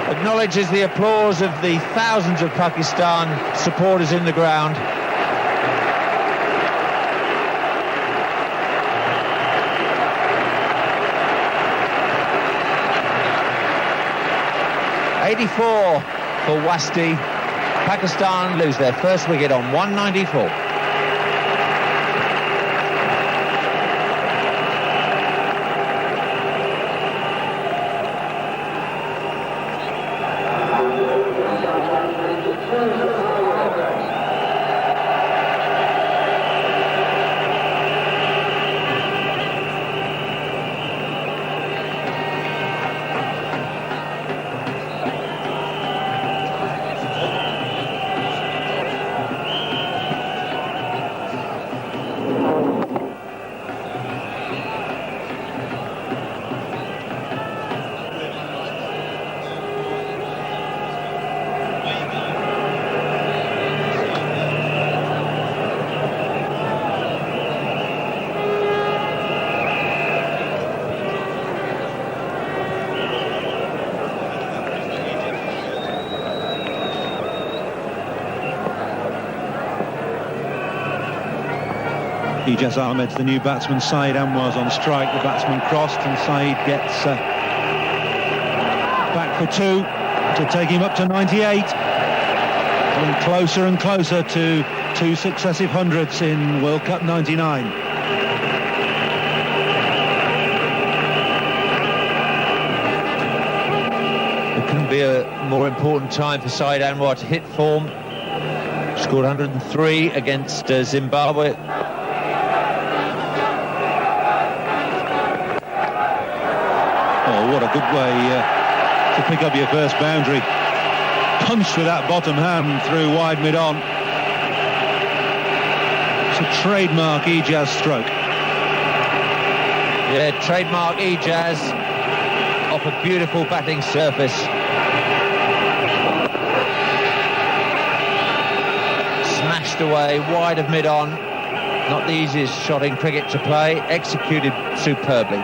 acknowledges the applause of the thousands of Pakistan supporters in the ground. .84 for Wasti. Pakistan lose their first wicket on 194. Ijaz Ahmed's the new batsman. Saeed Anwar's on strike. The batsman crossed and Saeed gets back for two to take him up to 98. Getting closer and closer to two successive hundreds in World Cup 99. It couldn't be a more important time for Saeed Anwar to hit form. Scored 103 against Zimbabwe. What a good way to pick up your first boundary. Punched with that bottom hand through wide mid-on. It's a trademark Ijaz stroke. Yeah, trademark Ijaz off a beautiful batting surface. Smashed away wide of mid-on. Not the easiest shot in cricket to play. Executed superbly.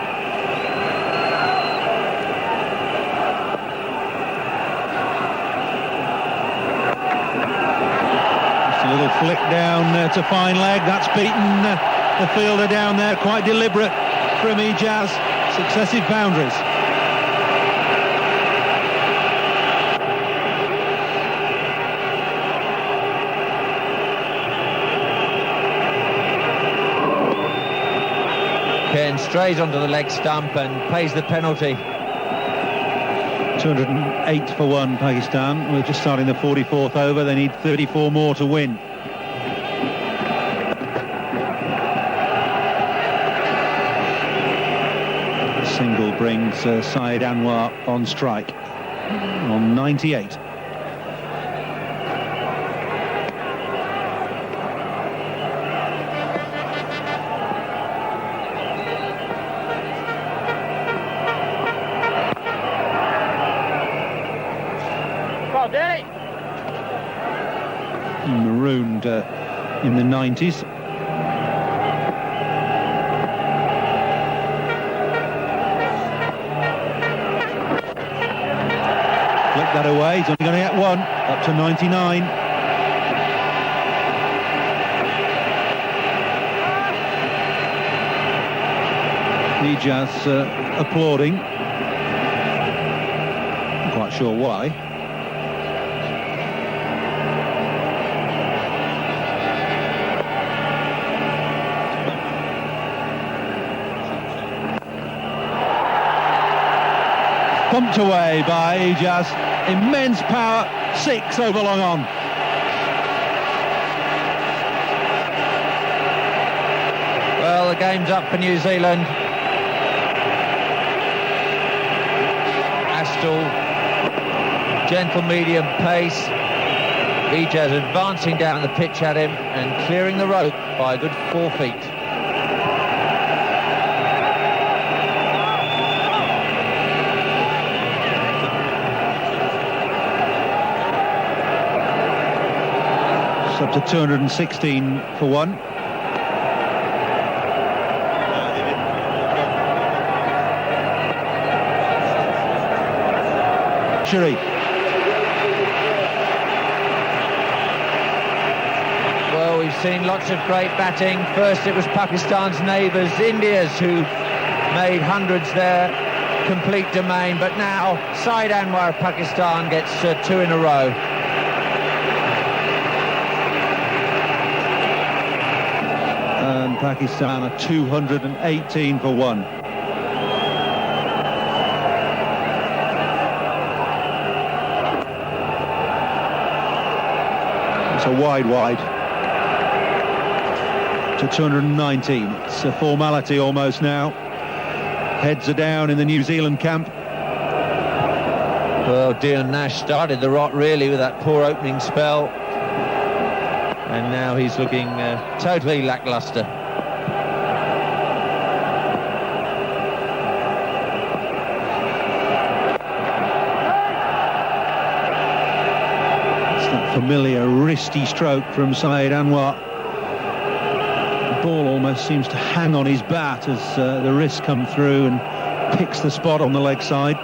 Flick down to fine leg. That's beaten the fielder down there. Quite deliberate from Ijaz. Successive boundaries. Cairns strays onto the leg stump and pays the penalty. 208 for one, Pakistan. We're just starting the 44th over. They need 34 more to win. Single brings Saeed Anwar on strike on 98. marooned in the 90s. Flick that away, he's only going to get one, up to 99. Ijaz applauding. Not quite sure why. Pumped away by Ijaz. Immense power, 6 over long on. Well, the game's up for New Zealand. Astle, gentle medium pace. Ijaz advancing down the pitch at him and clearing the rope by a good 4 feet. It's up to 216 for one. Shuri. Well, we've seen lots of great batting. First it was Pakistan's neighbours, India's, who made hundreds there, complete domain, but now Saeed Anwar of Pakistan gets 2 in a row. And Pakistan are 218 for one. A wide to 219. It's a formality almost now. Heads are down in the New Zealand camp. Well, Dion Nash started the rot really with that poor opening spell, and now he's looking totally lacklustre. Familiar wristy stroke from Saeed Anwar. The ball almost seems to hang on his bat as the wrists come through and picks the spot on the leg side.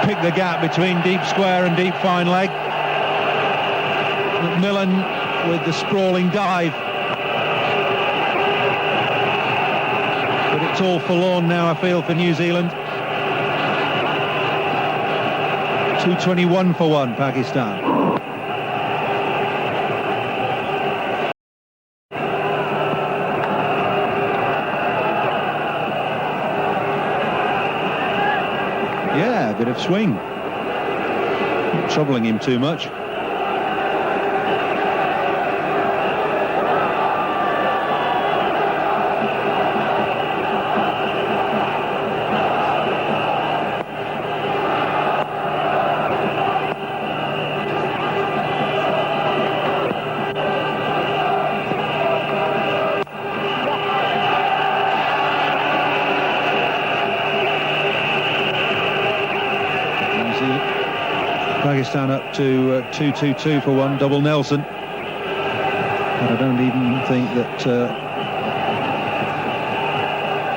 Pick the gap between deep square and deep fine leg. McMillan with the sprawling dive. But it's all forlorn now, I feel, for New Zealand. 221 for one, Pakistan. Yeah, a bit of swing. Not troubling him too much. Pakistan up to 222 for one, double Nelson. And I don't even think that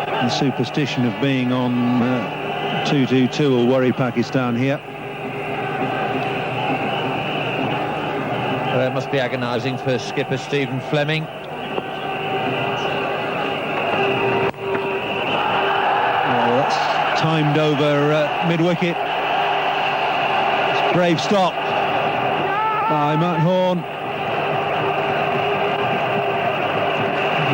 the superstition of being on 222 will worry Pakistan here. Well, that must be agonising for skipper Stephen Fleming. Well, that's timed over mid-wicket. Brave stop by Matt Horn.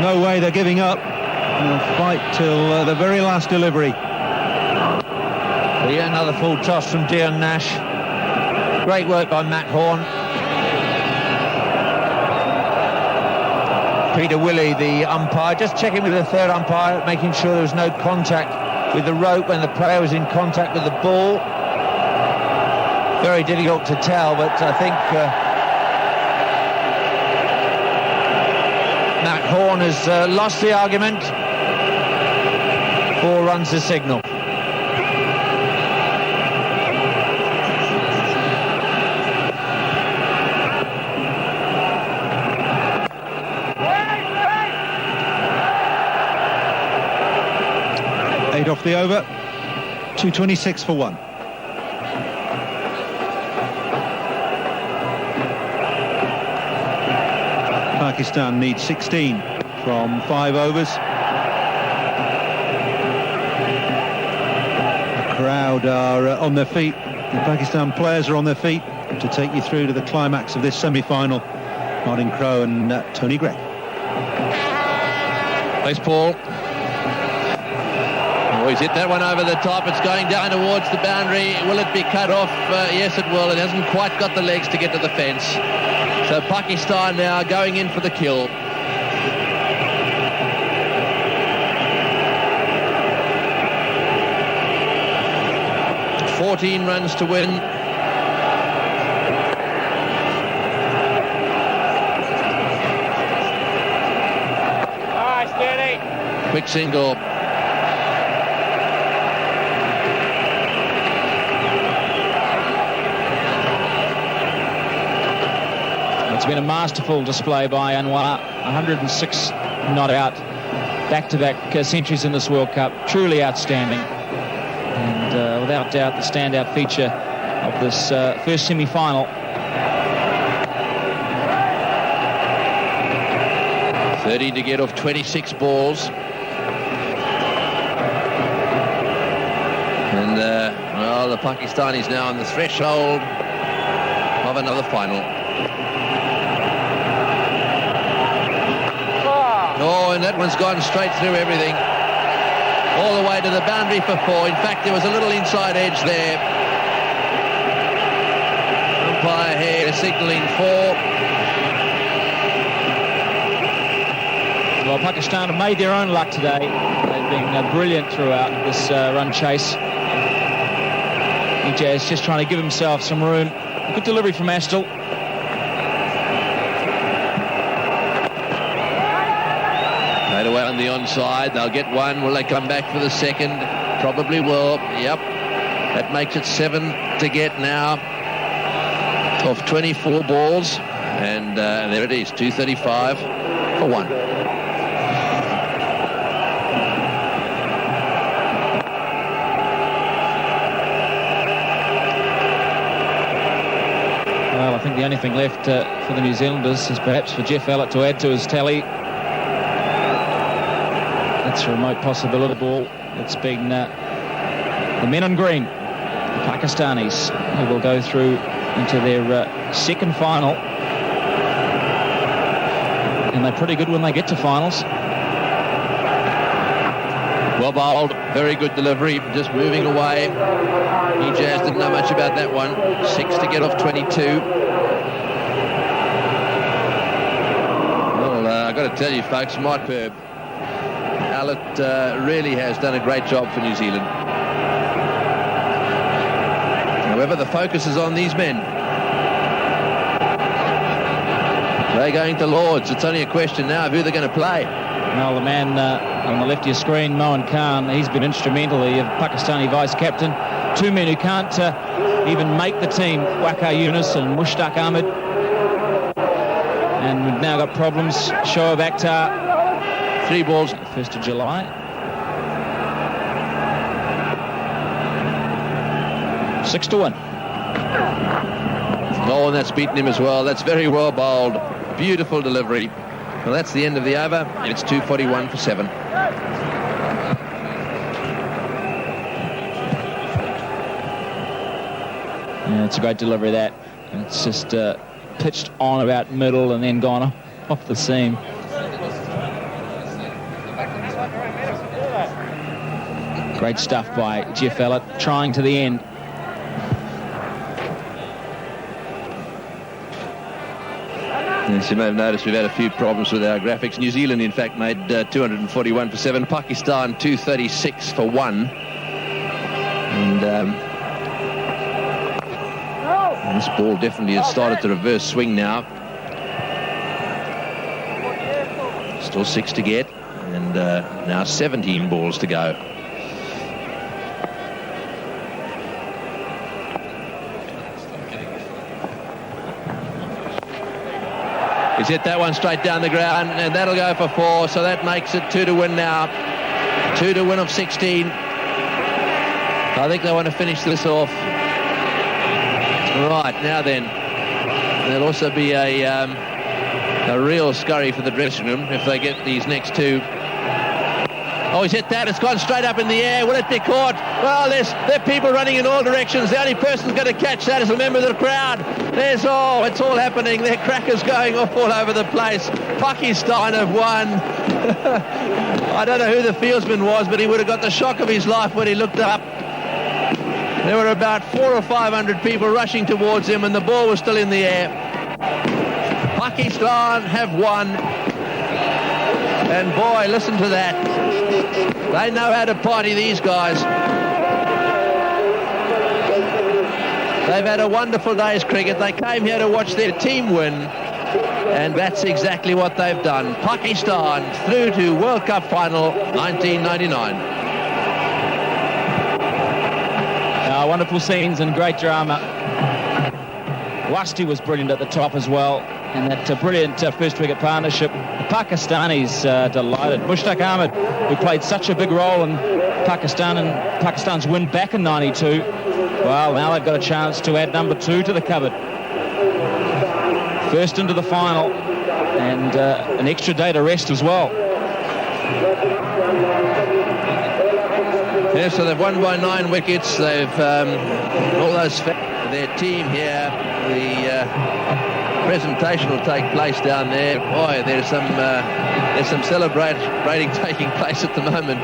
No way they're giving up. They'll fight till the very last delivery. Well, yeah, another full toss from Dion Nash. Great work by Matt Horn. Peter Willey, the umpire, just checking with the third umpire, making sure there was no contact with the rope when the player was in contact with the ball. Very difficult to tell, but I think Matt Horn has lost the argument. 4 runs the signal. Eight off the over, 226 for 1. Pakistan needs 16 from 5 overs. The crowd are on their feet. The Pakistan players are on their feet to take you through to the climax of this semi-final. Martin Crowe and Tony Gregg. Nice ball. Oh, he's hit that one over the top. It's going down towards the boundary. Will it be cut off? Yes, it will. It hasn't quite got the legs to get to the fence. So Pakistan now going in for the kill. $14 runs to win. Steady. Quick single. It's been a masterful display by Anwar. 106 not out. Back-to-back centuries in this World Cup. Truly outstanding. And without doubt, the standout feature of this first semi-final. 30 to get off 26 balls. And, well, the Pakistanis now on the threshold of another final. Oh, and that one's gone straight through everything. All the way to the boundary for 4. In fact, there was a little inside edge there. Umpire here signalling 4. Well, Pakistan have made their own luck today. They've been brilliant throughout this run chase. Ijaz just trying to give himself some room. Good delivery from Astle. Right away on the onside. They'll get one. Will they come back for the second? Probably will. Yep. That makes it 7 to get now of 24 balls. And there it is, 235 for 1. Well, I think the only thing left for the New Zealanders is perhaps for Jeff Ellett to add to his tally. That's a remote possibility. Ball. It's been the men in green, the Pakistanis, who will go through into their second final. And they're pretty good when they get to finals. Well bowled, very good delivery, just moving away. Ijaz didn't know much about that one. 6 to get off 22. Well, I've got to tell you, folks, my perb. Ellett really has done a great job for New Zealand. However, the focus is on these men. They're going to Lords. It's only a question now of who they're going to play. Well, the man on the left of your screen, Mohan Khan, he's been instrumental. The Pakistani vice-captain. 2 men who can't even make the team, Waqar Younis and Mushtaq Ahmed. And we've now got problems. Shoaib Akhtar. 3 balls. 1st of July. Six to 1. Oh, and that's beaten him as well. That's very well bowled. Beautiful delivery. Well, that's the end of the over. It's 241 for 7. Yeah, it's a great delivery, that. It's just pitched on about middle and then gone off the seam. Great stuff by Jeff Ellett, trying to the end. As you may have noticed, we've had a few problems with our graphics. New Zealand, in fact, made 241 for 7. Pakistan, 236 for 1. And this ball definitely has started to reverse swing now. or 6 to get, and now 17 balls to go. He's hit that one straight down the ground, and that'll go for 4, so that makes it 2 to win now. 2 to win of 16. I think they want to finish this off. Right, now then, there'll also be a real scurry for the dressing room if they get these next 2. Oh, he's hit that. It's gone straight up in the air. Will it be caught? Well, there are people running in all directions. The only person who's going to catch that is a member of the crowd. It's all happening. There are crackers going off all over the place. Pakistan have won. I don't know who the fieldsman was, but he would have got the shock of his life when he looked up. There were about 400 or 500 people rushing towards him, and the ball was still in the air. Pakistan have won. And boy, listen to that. They know how to party, these guys. They've had a wonderful day's cricket. They came here to watch their team win, and that's exactly what they've done. Pakistan through to World Cup final 1999. Wonderful scenes and great drama. Wasti was brilliant at the top as well, and that brilliant first wicket partnership. The Pakistanis delighted. Mushtaq Ahmed, who played such a big role in Pakistan's win back in '92. Well, now they've got a chance to add number 2 to the cupboard. First into the final, and an extra day to rest as well. Yeah, so they've won by 9 wickets. They've all those their team here. The presentation will take place down there. Boy, there's some celebrating taking place at the moment.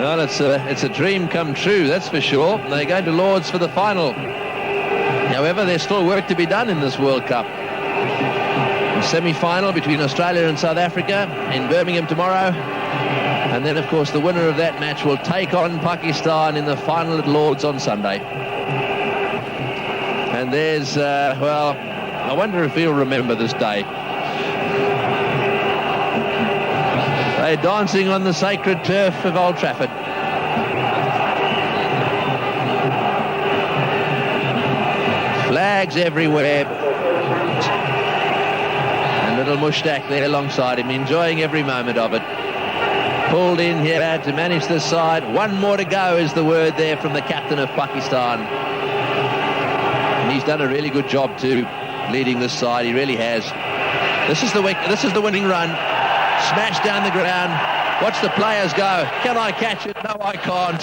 Well, it's a dream come true, that's for sure. They're going to Lord's for the final. However, there's still work to be done in this World Cup. Semi-final between Australia and South Africa in Birmingham tomorrow, and then of course the winner of that match will take on Pakistan in the final at Lord's on Sunday. And there's well, I wonder if he'll remember this day. They're dancing on the sacred turf of Old Trafford. Flags everywhere. Little Mushtaq there alongside him, enjoying every moment of it. Pulled in here to manage this side. 1 more to go is the word there from the captain of Pakistan. And he's done a really good job too, leading this side. He really has. This is the winning run. Smash down the ground. Watch the players go. Can I catch it? No, I can't.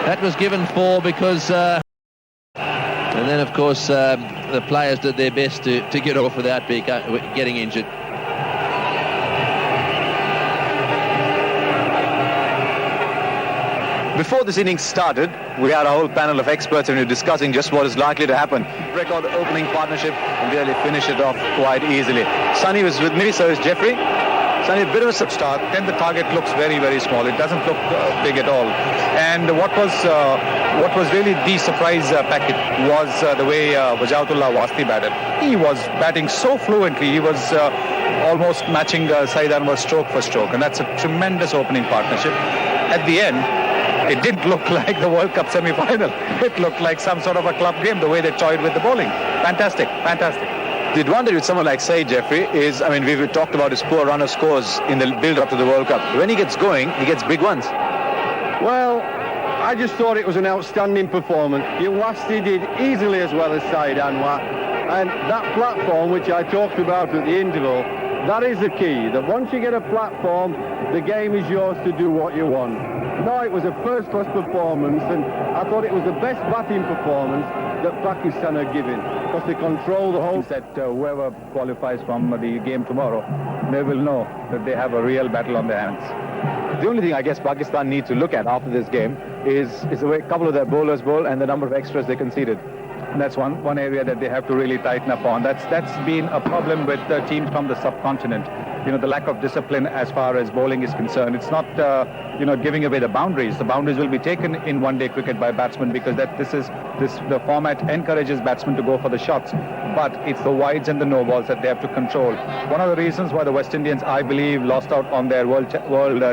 That was given 4 because... and then, of course, the players did their best to get off without getting injured. Before this innings started, we had a whole panel of experts and we were discussing just what is likely to happen. Record opening partnership and really finish it off quite easily. Sunny was with me, so is Jeffrey. Sunny, a bit of a start. Then the target looks very, very small. It doesn't look big at all. And what was really the surprise packet was the way Wajahatullah Wasti batted. He was batting so fluently. He was almost matching Saeed Anwar stroke for stroke, and that's a tremendous opening partnership. At the end, it didn't look like the World Cup semi-final. It looked like some sort of a club game, the way they toyed with the bowling. Fantastic, fantastic. The advantage with someone like Saeed, Jeffrey, is, I mean, we've talked about his poor run of scores in the build-up to the World Cup. When he gets going, he gets big ones. Well, I just thought it was an outstanding performance. Wasti did easily as well as Saeed Anwar. And that platform, which I talked about at the interval, that is the key. That once you get a platform, the game is yours to do what you want. No, it was a first-class performance, and I thought it was the best batting performance that Pakistan are given, because they control the whole set. Whoever qualifies from the game tomorrow, they will know that they have a real battle on their hands. The only thing I guess Pakistan needs to look at after this game is the way a couple of their bowlers bowl and the number of extras they conceded. And that's one area that they have to really tighten up on. That's been a problem with the teams from the subcontinent. You know, the lack of discipline as far as bowling is concerned. It's not, giving away the boundaries. The boundaries will be taken in one-day cricket by batsmen because the format encourages batsmen to go for the shots. But it's the wides and the no balls that they have to control. One of the reasons why the West Indians, I believe, lost out on their world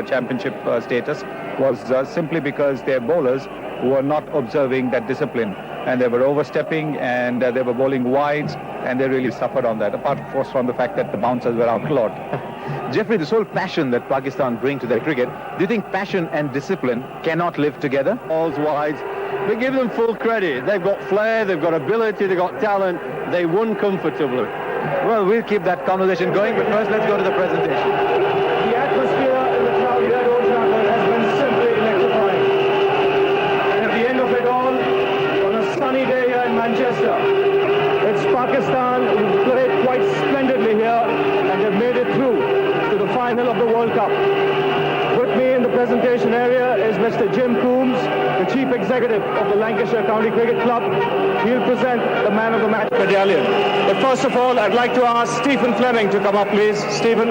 championship status was simply because their bowlers were not observing that discipline. And they were overstepping and they were bowling wides, and they really suffered on that, apart of course from the fact that the bouncers were outlawed. Jeffrey, this whole passion that Pakistan bring to their cricket, do you think passion and discipline cannot live together? Balls wides. We give them full credit. They've got flair, they've got ability, they've got talent. They won comfortably. Well, we'll keep that conversation going, but first let's go to the presentation. The atmosphere in the crowd here at Old Trafford has been simply electrifying. And at the end of it all, on a sunny day here in Manchester, it's Pakistan who played quite splendidly here and have made it through to the final of the World Cup. With me in the presentation area is Mr. Jim Coombs, the Chief Executive of the Lancashire County Cricket Club. He'll present the Man of the Match medallion. But first of all, I'd like to ask Stephen Fleming to come up, please. Stephen.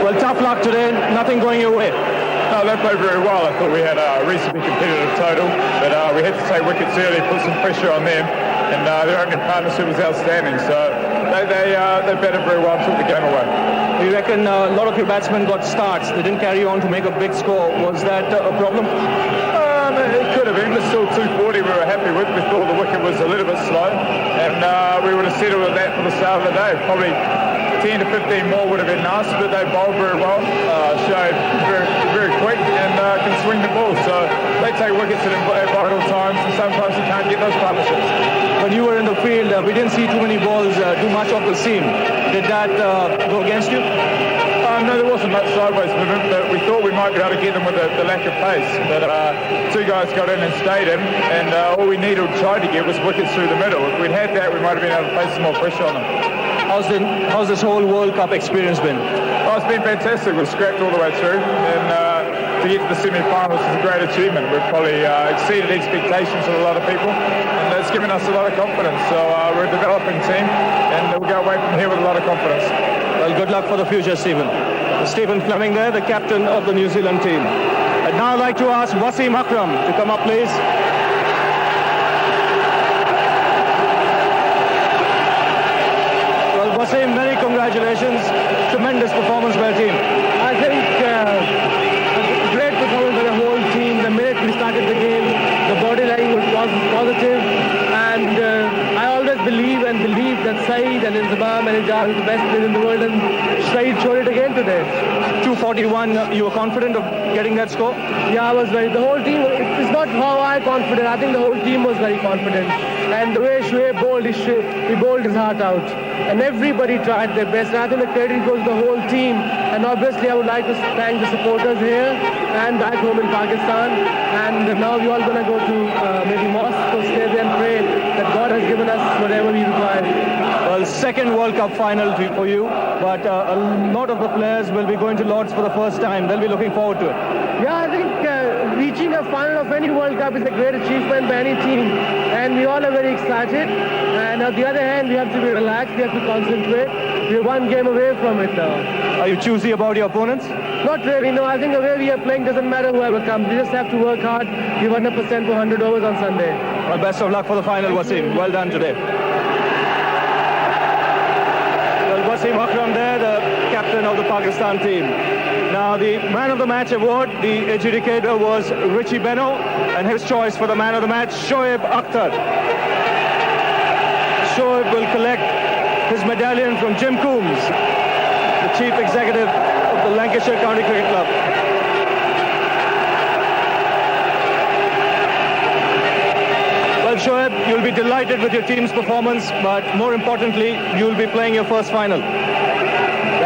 Well, tough luck today. Nothing going your way. No, they played very well. I thought we had a reasonably competitive total, but we had to take wickets early, put some pressure on them, and their opening partnership was outstanding. So they batted very well and took the game away. You reckon a lot of your batsmen got starts? They didn't carry on to make a big score. Was that a problem? It could have been. It's still 240 we were happy with. We thought the wicket was a little bit slow, and we would have settled with that for the start of the day. Probably 10 to 15 more would have been nice, but they bowled very well, showed very quick and can swing the ball. So they take wickets at vital times, and sometimes you can't get those partnerships. When you were in the field, we didn't see too many balls do much of the seam. Did that go against you? No, there wasn't much sideways movement, but we thought we might be able to get them with the lack of pace. But two guys got in and stayed in, and all we needed or tried to get was wickets through the middle. If we'd had that, we might have been able to place some more pressure on them. How's this whole World Cup experience been? Oh, it's been fantastic. We've scrapped all the way through, and to get to the semi-finals is a great achievement. We've probably exceeded expectations of a lot of people, and it's given us a lot of confidence. So we're a developing team, and we'll go away from here with a lot of confidence. Well, good luck for the future, Stephen. Stephen Fleming there, the captain of the New Zealand team. I'd now like to ask Wasim Akram to come up, please. Well, Wasim, many congratulations. Tremendous performance by the team. I think a great performance by the whole team. The minute we started the game, the body language was positive, and I always believe that Saeed and Inzamam and Ijaz are the best players in the world, and Saeed showed it again today. 241, you were confident of getting that score? Yeah, I was the whole team, it's not how I confident, I think the whole team was very confident. And the way Shoaib bowled, he bowled his heart out. And everybody tried their best. And I think the credit goes to the whole team. And obviously I would like to thank the supporters here and back home in Pakistan. And now we're all going to go to maybe mosque or stay there and pray that God has given us whatever we require. Well, second World Cup final for you, but a lot of the players will be going to Lord's for the first time. They'll be looking forward to it. Yeah, I think reaching a final of any World Cup is a great achievement by any team, and we all are very excited. And on the other hand, we have to be relaxed, we have to concentrate. We're one game away from it now. Are you choosy about your opponents? Not really, no. I think the way we are playing doesn't matter whoever comes. We just have to work hard, give 100% for 100 overs on Sunday. Well, best of luck for the final, Wasim. Well done today. Well, Wasim Akram there, the captain of the Pakistan team. Now, the Man of the Match award, the adjudicator was Richie Beno, and his choice for the Man of the Match, Shoaib Akhtar. Shoaib will collect his medallion from Jim Coombs, the Chief Executive of the Lancashire County Cricket Club. Well, Shoaib, you'll be delighted with your team's performance, but more importantly, you'll be playing your first final.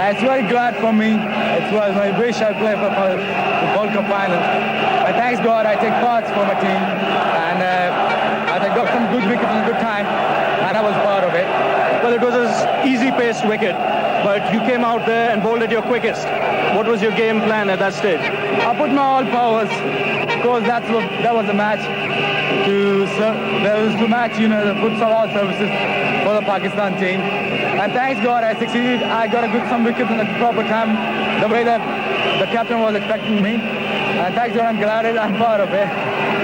It's very glad for me. It was my wish I play for the World Cup final. But thanks God, I take parts for my team, and I got some good wickets in a good time, and I was proud of it. Well, it was an easy-paced wicket. but you came out there and bowled at your quickest. What was your game plan at that stage? I put my all powers because that was the match to match, you know, to put some all services for the Pakistan team. And thanks God I succeeded. I got some wickets in the proper time, the way that the captain was expecting me. And thanks God I'm glad I'm part of it.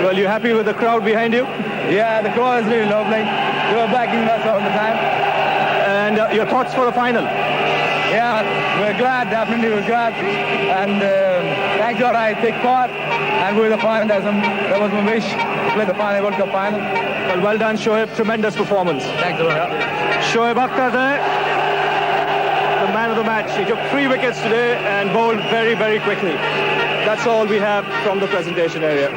Well, you happy with the crowd behind you? Yeah, the crowd is really lovely. They were backing us all the time. And your thoughts for the final? Yeah, we're glad, definitely we're glad. And thank God I take part and go to the final. That was my wish, to play the final, World Cup final. Well done, Shoaib. Tremendous performance. Thanks a lot. Shoaib Akhtar there, the man of the match. He took 3 wickets today and bowled very, very quickly. That's all we have from the presentation area.